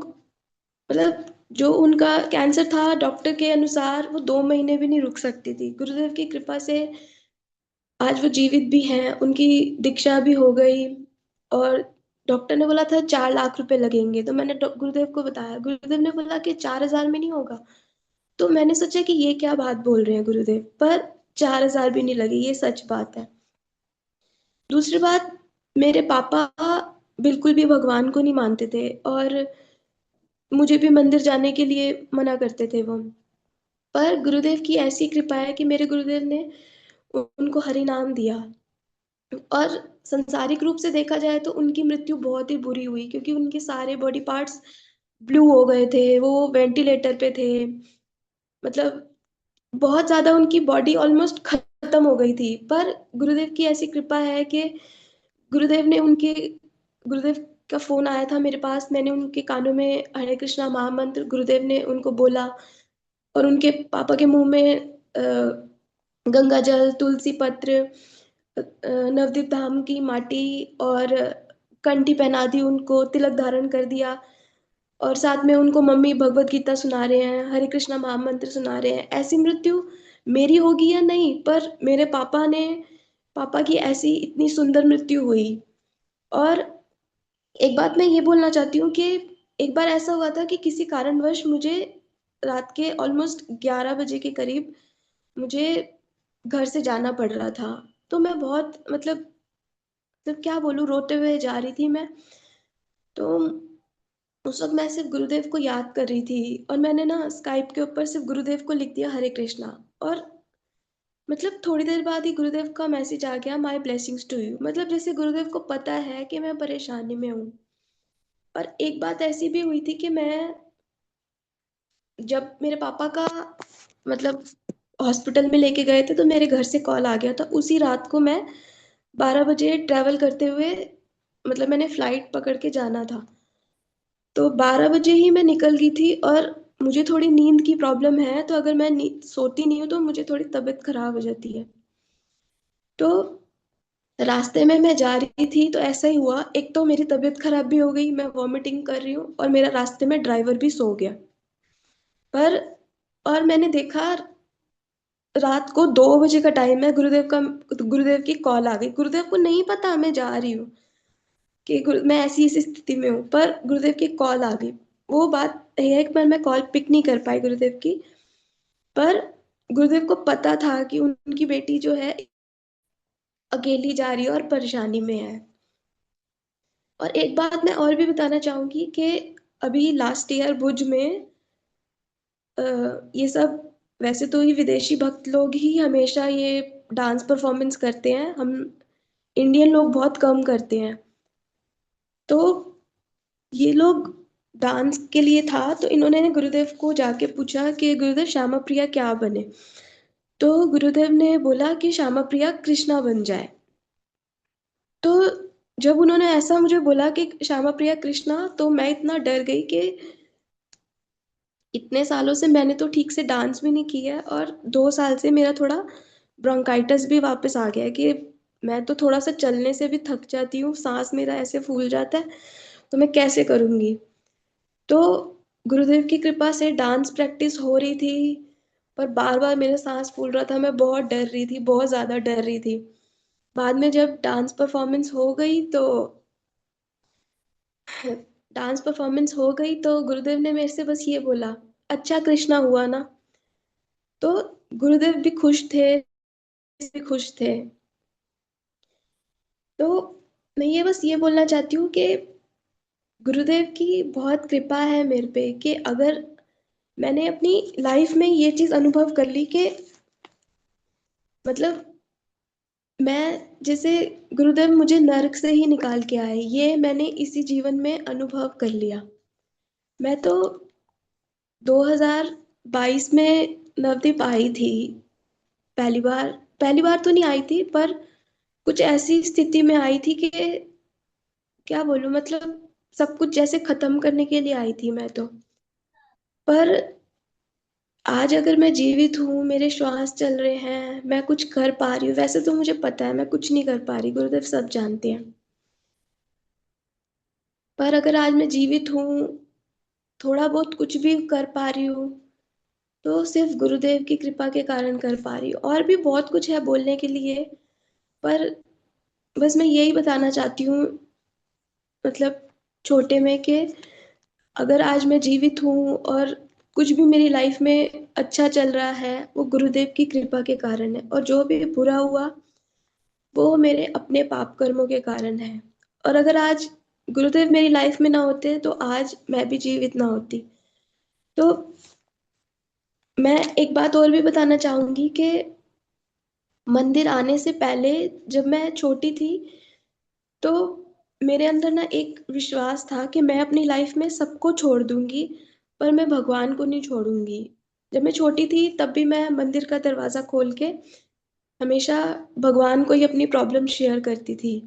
मतलब जो उनका कैंसर था, डॉक्टर के अनुसार वो 2 महीने भी नहीं रुक सकती थी। गुरुदेव की कृपा से आज वो जीवित भी हैं, उनकी दीक्षा भी हो गई। और डॉक्टर ने बोला था 4 लाख रुपए लगेंगे। तो मैंने गुरुदेव को बताया, गुरुदेव ने बोला कि 4,000 में नहीं होगा। तो मैंने सोचा कि ये क्या बात बोल रहे हैं गुरुदेव, पर 4,000 भी नहीं लगे, ये सच बात है। दूसरी बात, मेरे पापा बिल्कुल भी भगवान को नहीं मानते थे, और मुझे भी मंदिर जाने के लिए मना करते थे वो। पर गुरुदेव की ऐसी कृपा है कि मेरे गुरुदेव ने उनको हरि नाम दिया। और संसारिक रूप से देखा जाए तो उनकी मृत्यु बहुत ही बुरी हुई, क्योंकि उनके सारे बॉडी पार्ट्स ब्लू हो गए थे, वो वेंटिलेटर पे थे। मतलब बहुत ज्यादा उनकी बॉडी ऑलमोस्ट खत्म हो गई थी। पर गुरुदेव की ऐसी कृपा है कि गुरुदेव ने उनके गुरुदेव का फोन आया था मेरे पास, मैंने उनके कानों में हरे कृष्णा महामंत्र गुरुदेव ने उनको बोला। और उनके पापा के मुंह में गंगा जल, तुलसी पत्र, नवदीप धाम की माटी और कंठी पहना दी, उनको तिलक धारण कर दिया। और साथ में उनको मम्मी भगवत गीता सुना रहे हैं, हरे कृष्णा महामंत्र सुना रहे हैं। ऐसी मृत्यु मेरी होगी या नहीं, पर मेरे पापा की ऐसी इतनी सुंदर मृत्यु हुई। और एक बात मैं ये बोलना चाहती हूँ कि एक बार ऐसा हुआ था कि किसी कारणवश मुझे रात के ऑलमोस्ट 11 बजे के करीब मुझे घर से जाना पड़ रहा था। तो मैं बहुत मतलब क्या बोलूँ, रोते हुए जा रही थी मैं। तो उस वक्त मैं सिर्फ गुरुदेव को याद कर रही थी, और मैंने ना स्काइप के ऊपर सिर्फ गुरुदेव को लिख दिया हरे कृष्णा। और मतलब थोड़ी देर बाद ही गुरुदेव का मैसेज आ गया, माय ब्लेसिंग्स टू यू। मतलब जैसे गुरुदेव को पता है कि मैं परेशानी में हूँ। और एक बात ऐसी भी हुई थी कि मैं जब मेरे पापा का मतलब हॉस्पिटल में लेके गए थे, तो मेरे घर से कॉल आ गया था। उसी रात को मैं 12 बजे ट्रैवल करते हुए, मतलब मैंने फ्लाइट पकड़ के जाना था। तो 12 बजे ही मैं निकल गई थी। और मुझे थोड़ी नींद की प्रॉब्लम है, तो अगर मैं सोती नहीं हूँ तो मुझे थोड़ी तबीयत खराब हो जाती है। तो रास्ते में मैं जा रही थी तो ऐसा ही हुआ, एक तो मेरी तबीयत खराब भी हो गई, मैं वॉमिटिंग कर रही हूँ, और मेरा रास्ते में ड्राइवर भी सो गया। पर और मैंने देखा रात को 2 बजे का टाइम है, गुरुदेव की कॉल आ गई। गुरुदेव को नहीं पता मैं जा रही हूँ, कि मैं ऐसी ऐसी स्थिति में हूँ, पर गुरुदेव की कॉल आ गई। वो बात है एक बार मैं कॉल पिक नहीं कर पाई गुरुदेव की। पर गुरुदेव को पता था कि उनकी बेटी जो है अकेली जा रही है और परेशानी में है। और एक बात मैं और भी बताना चाहूंगी कि अभी लास्ट ईयर भुज में अ, ये सब, वैसे तो ये विदेशी भक्त लोग ही हमेशा ये डांस परफॉर्मेंस करते हैं, हम इंडियन लोग बहुत कम करते हैं। तो ये लोग डांस के लिए था, तो इन्होंने गुरुदेव को जाके पूछा कि गुरुदेव श्यामा प्रिया क्या बने। तो गुरुदेव ने बोला कि श्यामा प्रिया कृष्णा बन जाए। तो जब उन्होंने ऐसा मुझे बोला कि श्यामा प्रिया कृष्णा, तो मैं इतना डर गई कि इतने सालों से मैंने तो ठीक से डांस भी नहीं किया है, और 2 साल से मेरा थोड़ा ब्रोंकाइटिस भी वापस आ गया है, कि मैं तो थोड़ा सा चलने से भी थक जाती हूँ, सांस मेरा ऐसे फूल जाता है। तो मैं कैसे करूँगी। तो गुरुदेव की कृपा से डांस प्रैक्टिस हो रही थी, पर बार बार मेरा सांस फूल रहा था, मैं बहुत डर रही थी, बहुत ज़्यादा डर रही थी। बाद में जब डांस परफॉर्मेंस हो गई तो गुरुदेव ने मेरे से बस ये बोला, अच्छा कृष्णा हुआ ना। तो गुरुदेव भी खुश थे, भी खुश थे। तो मैं ये बस ये बोलना चाहती हूँ कि गुरुदेव की बहुत कृपा है मेरे पे, कि अगर मैंने अपनी लाइफ में ये चीज़ अनुभव कर ली कि मतलब मैं जैसे गुरुदेव मुझे नर्क से ही निकाल के आए, ये मैंने इसी जीवन में अनुभव कर लिया। मैं तो 2022 में नवदीप आई थी, पहली बार तो नहीं आई थी, पर कुछ ऐसी स्थिति में आई थी कि क्या बोलूं, मतलब सब कुछ जैसे खत्म करने के लिए आई थी मैं तो। पर आज अगर मैं जीवित हूँ, मेरे श्वास चल रहे हैं, मैं कुछ कर पा रही हूँ। वैसे तो मुझे पता है मैं कुछ नहीं कर पा रही, गुरुदेव सब जानते हैं। पर अगर आज मैं जीवित हूँ, थोड़ा बहुत कुछ भी कर पा रही हूँ, तो सिर्फ गुरुदेव की कृपा के कारण कर पा रही हूँ। और भी बहुत कुछ है बोलने के लिए, पर बस मैं यही बताना चाहती हूँ, मतलब छोटे में, कि अगर आज मैं जीवित हूँ और कुछ भी मेरी लाइफ में अच्छा चल रहा है, वो गुरुदेव की कृपा के कारण है। और जो भी बुरा हुआ, वो मेरे अपने पाप कर्मों के कारण है। और अगर आज गुरुदेव मेरी लाइफ में ना होते, तो आज मैं भी जीवित ना होती। तो मैं एक बात और भी बताना चाहूंगी कि मंदिर आने से पहले, जब मैं छोटी थी, तो मेरे अंदर ना एक विश्वास था कि मैं अपनी लाइफ में सबको छोड़ दूंगी, पर मैं भगवान को नहीं छोड़ूंगी। जब मैं छोटी थी तब भी मैं मंदिर का दरवाजा खोल के हमेशा भगवान को ही अपनी प्रॉब्लम शेयर करती थी।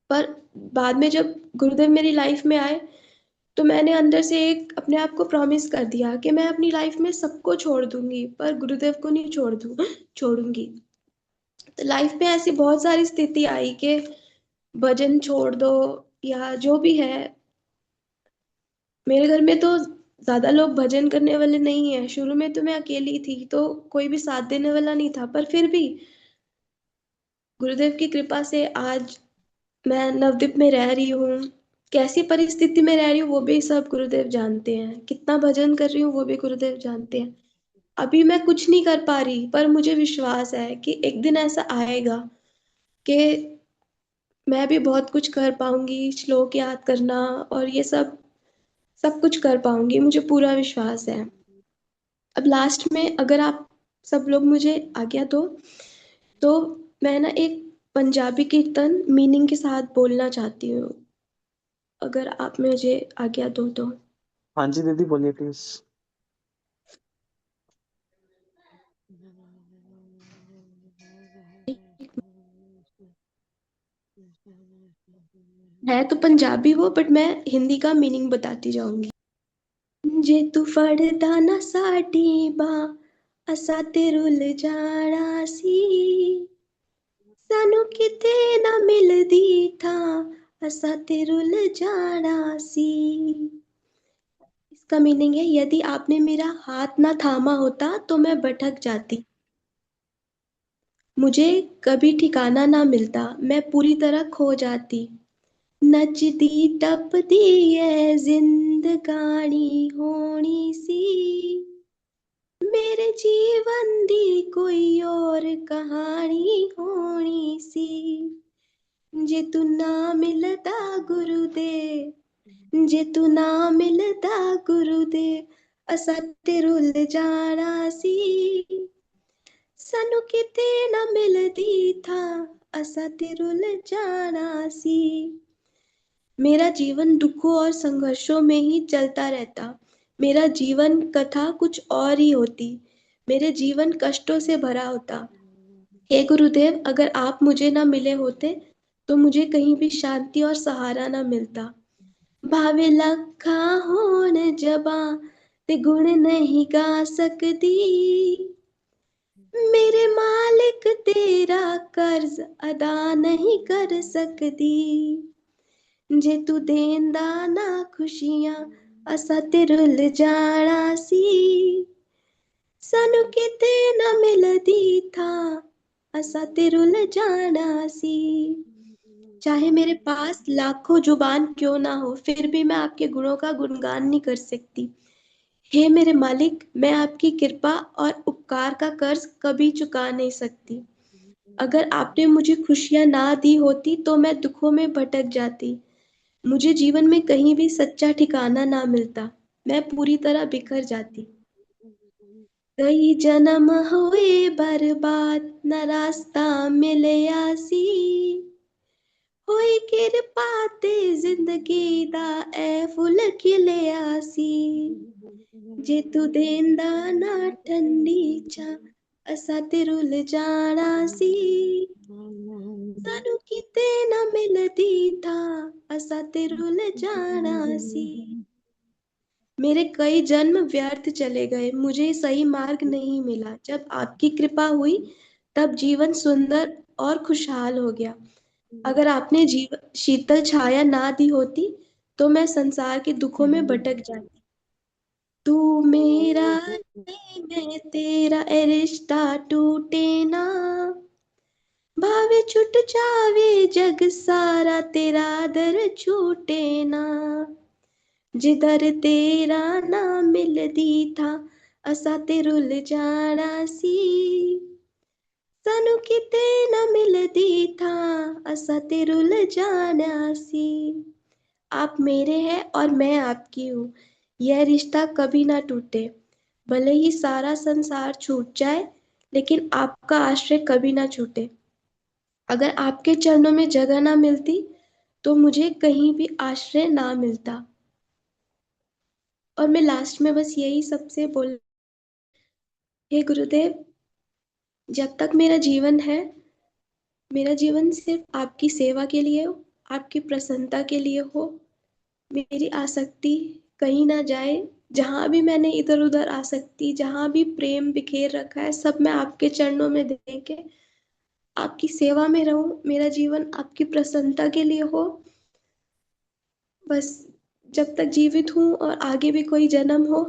पर बाद में जब गुरुदेव मेरी लाइफ में आए, तो मैंने अंदर से एक अपने आप को प्रॉमिस कर दिया कि मैं अपनी लाइफ में सबको छोड़ दूंगी, पर गुरुदेव को नहीं छोड़ूंगी। तो लाइफ में ऐसी बहुत सारी स्थिति आई कि भजन छोड़ दो या जो भी है। मेरे घर में तो ज्यादा लोग भजन करने वाले नहीं है। शुरू में तो मैं अकेली थी, तो कोई भी साथ देने वाला नहीं था। पर फिर भी गुरुदेव की कृपा से आज मैं नवद्वीप में रह रही हूँ। कैसी परिस्थिति में रह रही हूँ वो भी सब गुरुदेव जानते हैं। कितना भजन कर रही हूँ वो भी गुरुदेव जानते हैं। अभी मैं कुछ नहीं कर पा रही, पर मुझे विश्वास है कि एक दिन ऐसा आएगा कि मैं भी बहुत कुछ कर पाऊंगी। श्लोक याद करना और ये सब सब कुछ कर पाऊंगी, मुझे पूरा विश्वास है। अब लास्ट में अगर आप सब लोग मुझे आज्ञा दो, तो मैं ना एक पंजाबी कीर्तन मीनिंग के साथ बोलना चाहती हूँ, अगर आप मुझे आज्ञा दो तो। हाँ जी दीदी, बोलिए प्लीज। है तो पंजाबी वो, बट मैं हिंदी का मीनिंग बताती जाऊंगी। जे तू फड़दा ना साडी बांह, असा ते रुल जाना सी। सानू किते ना मिलदी था, असा ते रुल जाना सी। इसका मीनिंग है, यदि आपने मेरा हाथ ना थामा होता तो मैं भटक जाती, मुझे कभी ठिकाना ना मिलता, मैं पूरी तरह खो जाती। नचदी टपदी है जिंदगानी होनी सी, मेरे जीवन दी कोई और कहानी होनी सी। जे तू ना मिलदा गुरुदेव, जे तू ना मिलदा गुरुदेव, असा ते रुल जाना सी। सानू किते ना मिलदी था, असा ते रुल जाना सी। मेरा जीवन दुखों और संघर्षों में ही चलता रहता, मेरा जीवन कथा कुछ और ही होती, मेरे जीवन कष्टों से भरा होता। हे गुरुदेव, अगर आप मुझे ना मिले होते, तो मुझे कहीं भी शांति और सहारा ना मिलता। भावे लखा होन जबां, ते गुण नहीं गा सकदी, मेरे मालिक तेरा कर्ज अदा नहीं कर सकदी। जे तू देंदा ना खुशियां, असा ते रुल जाना सी। सानू किते ना मिलदी था, असा ते रुल जाना सी। चाहे मेरे पास लाखों जुबान क्यों ना हो, फिर भी मैं आपके गुणों का गुणगान नहीं कर सकती। हे मेरे मालिक, मैं आपकी कृपा और उपकार का कर्ज कभी चुका नहीं सकती। अगर आपने मुझे खुशियां ना दी होती, तो मैं दुखों में भटक जाती, मुझे जीवन में कहीं भी सच्चा ठिकाना ना मिलता, मैं पूरी तरह बिखर जाती। कई जन्म हुए बर्बाद, न रास्ता मिले आसी, होई किरपा ते जिंदगी दा ए फुल खिले आसी। जे तू देंदा ना ठंडी छां, असा ते रुल जाना सी सानू किते ना मिलदी था असा ते रुल जाना सी मेरे कई जन्म व्यर्थ चले गए मुझे सही मार्ग नहीं मिला जब आपकी कृपा हुई तब जीवन सुंदर और खुशहाल हो गया अगर आपने जीवन शीतल छाया ना दी होती तो मैं संसार के दुखों में भटक जाती तू मेरा नहीं मैं तेरा ए रिश्ता टूटे ना भावे छुट जावे जग सारा तेरा दर छूटे ना जिधर तेरा ना मिलदी था असा ते रुल जाना सी सानू किते ना मिलदी था असा ते रुल जाना सी आप मेरे हैं और मैं आपकी हूँ यह रिश्ता कभी ना टूटे भले ही सारा संसार छूट जाए लेकिन आपका आश्रय कभी ना छूटे अगर आपके चरणों में जगह ना मिलती तो मुझे कहीं भी आश्रय ना मिलता और मैं लास्ट में बस यही सबसे बोल हे गुरुदेव जब तक मेरा जीवन है मेरा जीवन सिर्फ आपकी सेवा के लिए हो आपकी प्रसन्नता के लिए हो मेरी आसक्ति कहीं ना जाए जहां भी मैंने इधर उधर आसक्ति जहां भी प्रेम बिखेर रखा है सब मैं आपके चरणों में दे के आपकी सेवा में रहूं मेरा जीवन आपकी प्रसन्नता के लिए हो बस जब तक जीवित हूँ और आगे भी कोई जन्म हो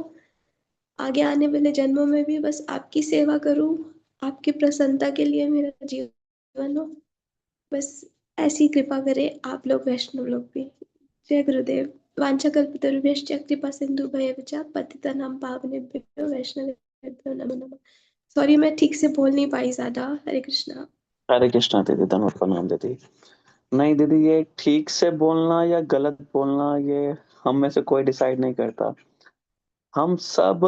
आगे आने वाले जन्मों में भी बस आपकी सेवा करूं आपकी प्रसन्नता के लिए मेरा जीवन हो बस ऐसी कृपा करें आप लोग वैष्णव लोग भी जय गुरुदेव वाञ्छाकल्पतरुभ्यश्च कृपा सिन्धुभ्यश्च पतितानां पावनेभ्यो वैष्णवेभ्यो नमो नमः सॉरी मैं ठीक से बोल नहीं पाई ज्यादा हरे कृष्णा हरे कृष्णा दीदी, धन्यवाद, प्रणाम दीदी। नहीं दीदी, ये ठीक से बोलना या गलत बोलना ये हम में से कोई डिसाइड नहीं करता। हम सब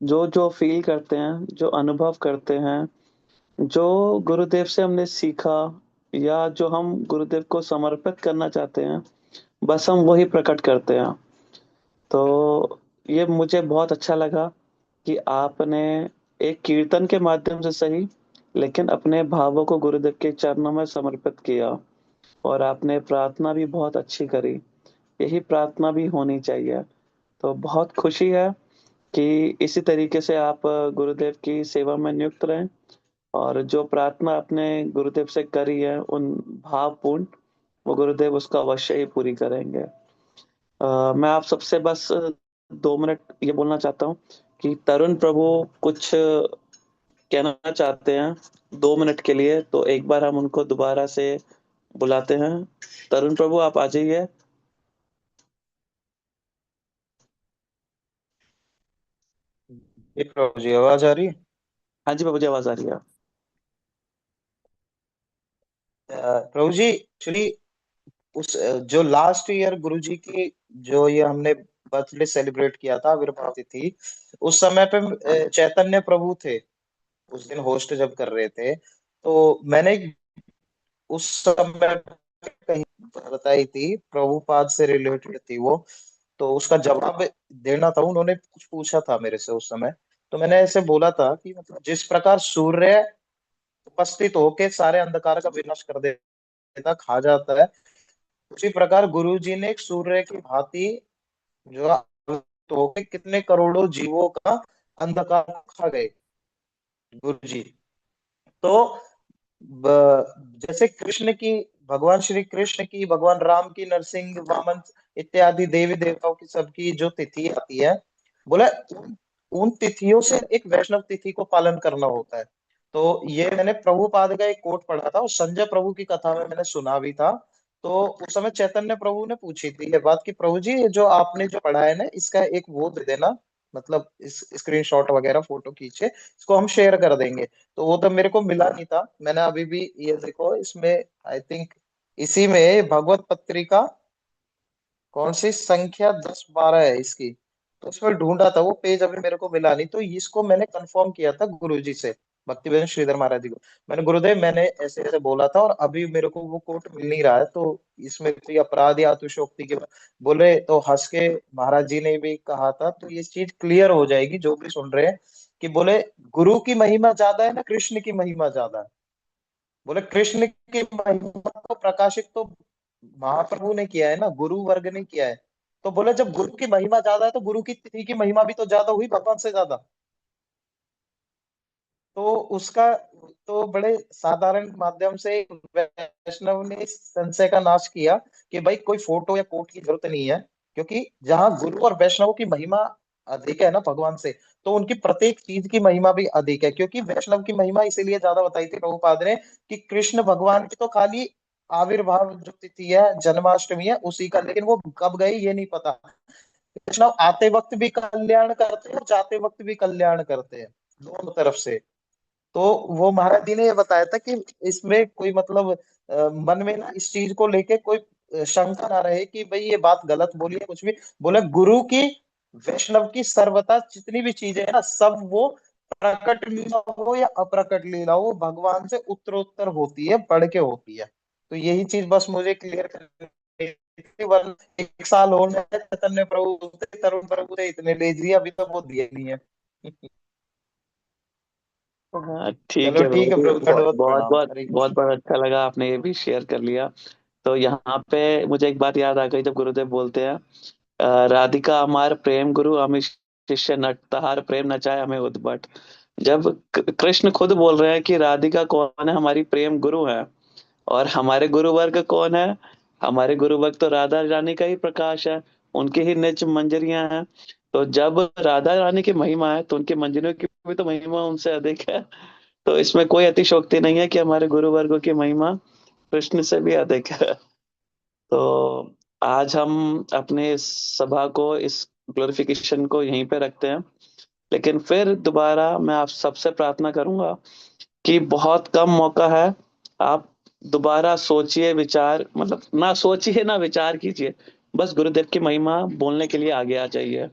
जो जो फील करते हैं, जो अनुभव करते हैं, जो गुरुदेव से हमने सीखा या जो हम गुरुदेव को समर्पित करना चाहते हैं, बस हम वही प्रकट करते हैं। तो ये मुझे बहुत अच्छा लगा कि आपने एक कीर्तन के माध्यम से सही, लेकिन अपने भावों को गुरुदेव के चरणों में समर्पित किया। और आपने प्रार्थना भी बहुत अच्छी करी। यही प्रार्थना भी होनी चाहिए। तो बहुत खुशी है कि इसी तरीके से आप गुरुदेव की सेवा में नियुक्त रहें, और जो प्रार्थना आपने गुरुदेव से करी है उन भावपूर्ण, वो गुरुदेव उसका अवश्य ही पूरी करेंगे। मैं आप सबसे बस 2 मिनट ये बोलना चाहता हूँ कि तरुण प्रभु कुछ कहना चाहते हैं 2 मिनट के लिए, तो एक बार हम उनको दोबारा से बुलाते हैं। तरुण प्रभु, आप आ जाइए। ये प्रभु जी आवाज आ रही है? हाँ जी बाबू जी, आवाज आ रही है। प्रभु जी एक्चुअली उस जो लास्ट ईयर गुरु जी की जो ये हमने बर्थडे सेलिब्रेट किया था आविर्भाव तिथि, उस समय पे चैतन्य प्रभु थे उस दिन होस्ट जब कर रहे थे। तो मैंने उस समय पे कहीं बताई थी प्रभुपाद से रिलेटेड थी वो, तो उसका जवाब देना था। उन्होंने कुछ पूछा था मेरे से उस समय, तो मैंने ऐसे बोला था कि मतलब जिस प्रकार सूर्य उपस्थित होके सारे अंधकार का विनाश कर देता, खा जाता है, उसी प्रकार गुरु जी ने एक सूर्य की भांति जो होके कितने करोड़ों जीवों का अंधकार खा गए गुरु जी। तो जैसे कृष्ण की, भगवान श्री कृष्ण की, भगवान राम की, नरसिंह वामन इत्यादि देवी देवताओं की सबकी जो तिथि आती है, बोला उन तिथियों से एक वैष्णव तिथि को पालन करना होता है। तो ये मैंने प्रभुपाद का एक कोट पढ़ा था और संजय प्रभु की कथा में मैंने सुना भी था। तो उस समय चैतन्य प्रभु ने पूछी थी ये बात कि प्रभु जी ये जो आपने जो पढ़ा है ना, इसका एक वो दे देना, मतलब इस स्क्रीनशॉट वगैरह फोटो खींचे इसको हम शेयर कर देंगे। तो वो तो मेरे को मिला नहीं था। मैंने अभी भी ये देखो इसमें आई थिंक इसी में भगवत पत्रिका कौन सी संख्या 10-12 है इसकी, तो उसमें ढूंढा था वो पेज, अभी मेरे को मिला नहीं। तो इसको मैंने कंफर्म किया था गुरु जी से, भक्ति वेदांत श्रीधर महाराज जी को। मैंने गुरुदेव मैंने ऐसे ऐसे बोला था और अभी मेरे को वो कोट मिल नहीं रहा है, तो इसमें कोई अपराध या अतिशयोक्ति के बोले तो हंस के महाराज जी ने भी कहा था। तो ये चीज क्लियर हो जाएगी जो भी सुन रहे हैं कि बोले गुरु की महिमा ज्यादा है ना कृष्ण की महिमा ज्यादा है? बोले कृष्ण की महिमा को प्रकाशित तो महाप्रभु ने किया है ना, गुरु वर्ग ने किया है। तो बोले जब गुरु की महिमा ज्यादा है तो गुरु की तिथि की महिमा भी तो ज्यादा हुई भगवान से ज्यादा। तो उसका तो बड़े साधारण माध्यम से वैष्णव ने इस संशय का नाश किया कि भाई कोई फोटो या कोट की जरूरत नहीं है, क्योंकि जहां गुरु और वैष्णव की महिमा अधिक है ना भगवान से, तो उनकी प्रत्येक चीज की महिमा भी अधिक है। क्योंकि वैष्णव की महिमा इसीलिए ज्यादा बताई थी प्रभुपाद ने कि कृष्ण भगवान की तो खाली आविर्भाव जो तिथि है जन्माष्टमी है उसी का, लेकिन वो कब गए ये नहीं पता। वैष्णव आते वक्त भी कल्याण करते हैं और जाते वक्त भी कल्याण करते हैं, दोनों तरफ से। तो वो महाराज जी ने ये बताया था कि इसमें कोई मतलब मन में ना इस चीज को लेके कोई शंका ना रहे कि भाई ये बात गलत बोली है कुछ भी। बोले गुरु की वैष्णव की सर्वथा जितनी भी चीजें है ना, सब वो प्रकट लीला हो या अप्रकट लीला हो भगवान से उत्तरोत्तर होती है, बढ़ के होती है। तो यही चीज बस मुझे क्लियर करनी थी, वरना 1 साल हो गए चैतन्य प्रभु से, तरुण प्रभु से इतने ले दिए, अभी तो वो दिए नहीं है। हाँ ठीक चलो है ठीक है प्रभु, प्रभु, दंडवत बहुत प्रणाम, बहुत हरे बहुत कृष्ण। बहुत अच्छा लगा, आपने ये भी शेयर कर लिया। तो यहाँ पे मुझे एक बात याद आ गई, जब गुरुदेव बोलते हैं राधिका हमार प्रेम गुरु अमित शिष्य नट तहार प्रेम नचाए हमें उद्भट। जब कृष्ण खुद बोल रहे हैं कि राधिका कौन है, हमारी प्रेम गुरु है, और हमारे गुरु वर्ग कौन है, हमारे गुरु वर्ग तो राधा रानी का ही प्रकाश है, उनकी ही निज मंजरियां हैं। तो जब राधा रानी की महिमा है तो उनकी मंजरियों की भी तो महिमा उनसे अधिक है। तो इसमें कोई अतिशोक्ति नहीं है कि हमारे गुरु वर्गों की महिमा कृष्ण से भी अधिक है। तो आज हम अपने इस सभा को, इस ग्लोरिफिकेशन को यहीं पे रखते हैं। लेकिन फिर दोबारा मैं आप सबसे प्रार्थना करूंगा कि बहुत कम मौका है, आप दोबारा सोचिए, विचार मतलब ना सोचिए ना विचार कीजिए, बस गुरुदेव की महिमा बोलने के लिए आगे आ जाइए।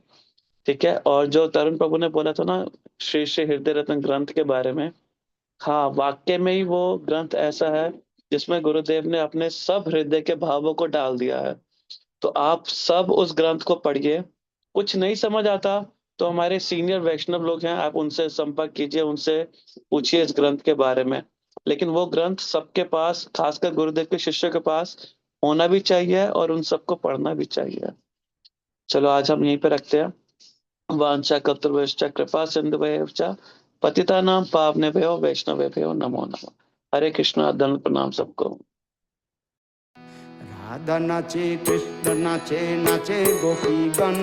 ठीक है। और जो तरुण प्रभु ने बोला था ना श्री श्री हृदय रत्न ग्रंथ के बारे में, हाँ वाक्य में ही वो ग्रंथ ऐसा है जिसमें गुरुदेव ने अपने सब हृदय के भावों को डाल दिया है। तो आप सब उस ग्रंथ को पढ़िए। कुछ नहीं समझ आता तो हमारे सीनियर वैष्णव लोग हैं, आप उनसे संपर्क कीजिए, उनसे पूछिए इस ग्रंथ के बारे में। लेकिन वो ग्रंथ सबके पास, खासकर गुरुदेव के शिष्यों के पास होना भी चाहिए और उन सबको पढ़ना भी चाहिए। चलो आज हम यहीं पे रखते हैं। वांछा कल्पतरुश्च कृपा सिंधुभ्यश्च च पतितानां पावनेभ्यो वैष्णवेभ्यो नमो नमः। हरे कृष्णा, दंड प्रणाम सबको। राधा नाचे कृष्ण नाचे, नाचे गोपीगण,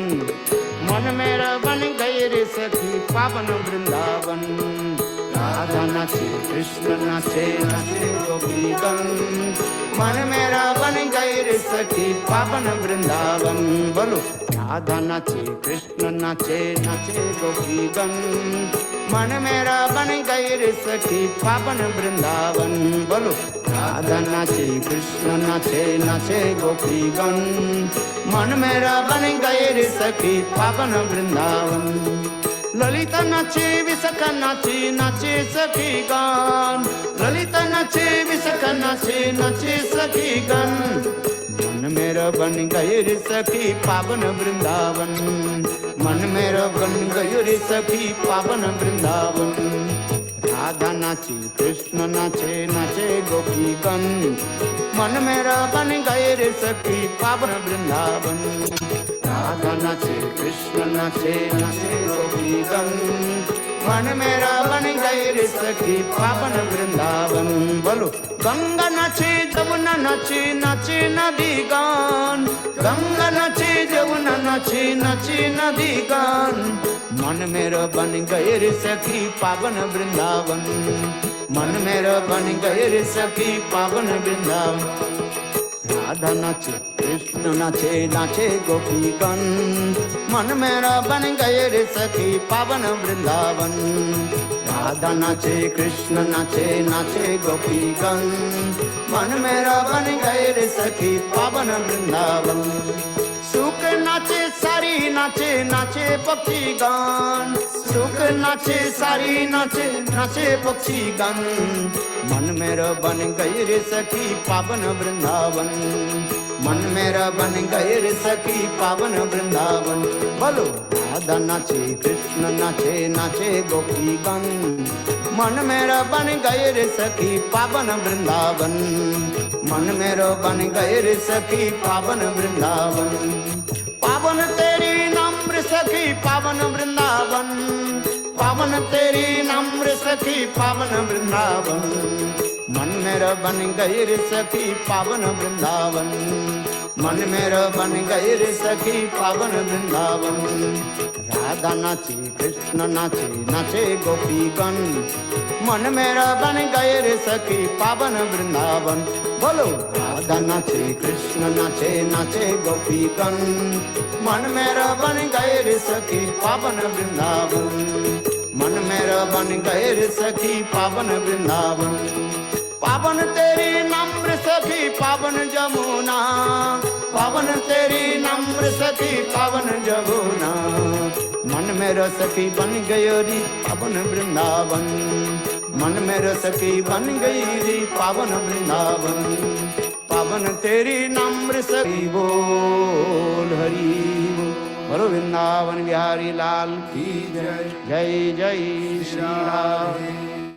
मन मेरा बन गए रे सखी पावन वृंदावन। राधा नाचे कृष्ण नाचे, नाचे गोपीगण, मन मेरा बन गए रे सखी पावन वृंदावन। बोलो राधा नाचे कृष्ण नाचे, नाचे गोपीगण, मन मेरा बन गए रे सखी पावन वृंदावन। बोलो राधा नाचे कृष्ण नाचे, नाचे गोपीगण, मन मेरा बन गए रे सखी पावन वृंदावन। ललिता नाचे विशाखा नाचे, नाचे सखी गान, ललिता नाचे विशाखा नाचे, नाचे सखी गान। मन मेरा बन गए रे सखी पावन वृंदावन, मन मेरा बन गए रे सखी पावन वृंदावन। राधा नाचे कृष्ण नाचे, नाचे गोपीगण, मन मेरा बन गए रे सखी पावन वृंदावन। राधा नाचे कृष्ण नाचे, नाचे गोपीगण, मन मेरा बन गए रे सखी पावन वृंदावन। बोलो गंगा नाचे जमुना नाचे, नाचे नदी गान, गंगा नाचे जमुना नाचे, नाचे नदी गान। मन मेरा बन गए रे सखी पावन वृंदावन, मन मेरा बन गए रे सखी पावन वृंदावन। राधा नाचे कृष्ण नाचे, नाचे गोपीगण, मन मेरा बन गए रे सखी पावन वृंदावन। राधा नाचे कृष्ण नाचे, नाचे गोपीगण, मन मेरा बन गए रे सखी पावन वृंदावन। सुख नाचे सारी नाचे, नाचे पक्षी गान, सुख नाचे सारी नाचे, नाचे पक्षी गान। मन मेरा बन गए रे सखी पावन वृंदावन, मन मेरा बन गए रे सखी पावन वृंदावन। बोलो राधा नाचे कृष्ण नाचे नाचे गोपीगण मन मेरा बन गए रे सखी पावन वृंदावन मन मेरा बन गए रे सखी पावन वृंदावन पावन तेरी नम्र सखी पावन वृंदावन पावन तेरी नम्र सखी पावन वृंदावन मन मेरा बन गए रे सखी पावन वृंदावन मन मेरा बन गए रे सखी पावन वृंदावन राधा नाचे कृष्ण नाचे नाचे गोपीगण मन मेरा बन गए रे सखी पावन वृंदावन बोलो राधा नाचे कृष्ण नाचे नाचे गोपीगण मन मेरा बन गए रे सखी पावन वृंदावन मन मेरा बन गए रे सखी पावन वृंदावन पावन तेरी नम्र सखी पावन जमुना पावन तेरी नम्र सखी पावन जमुना मन मेरा सखी बन गयो री पावन वृंदावन मन मेरा सखी बन गई री पावन वृंदावन पावन तेरी नम्र सखी बोल हरि बोलो वृंदावन बिहारी लाल की जय जय जय श्री राम।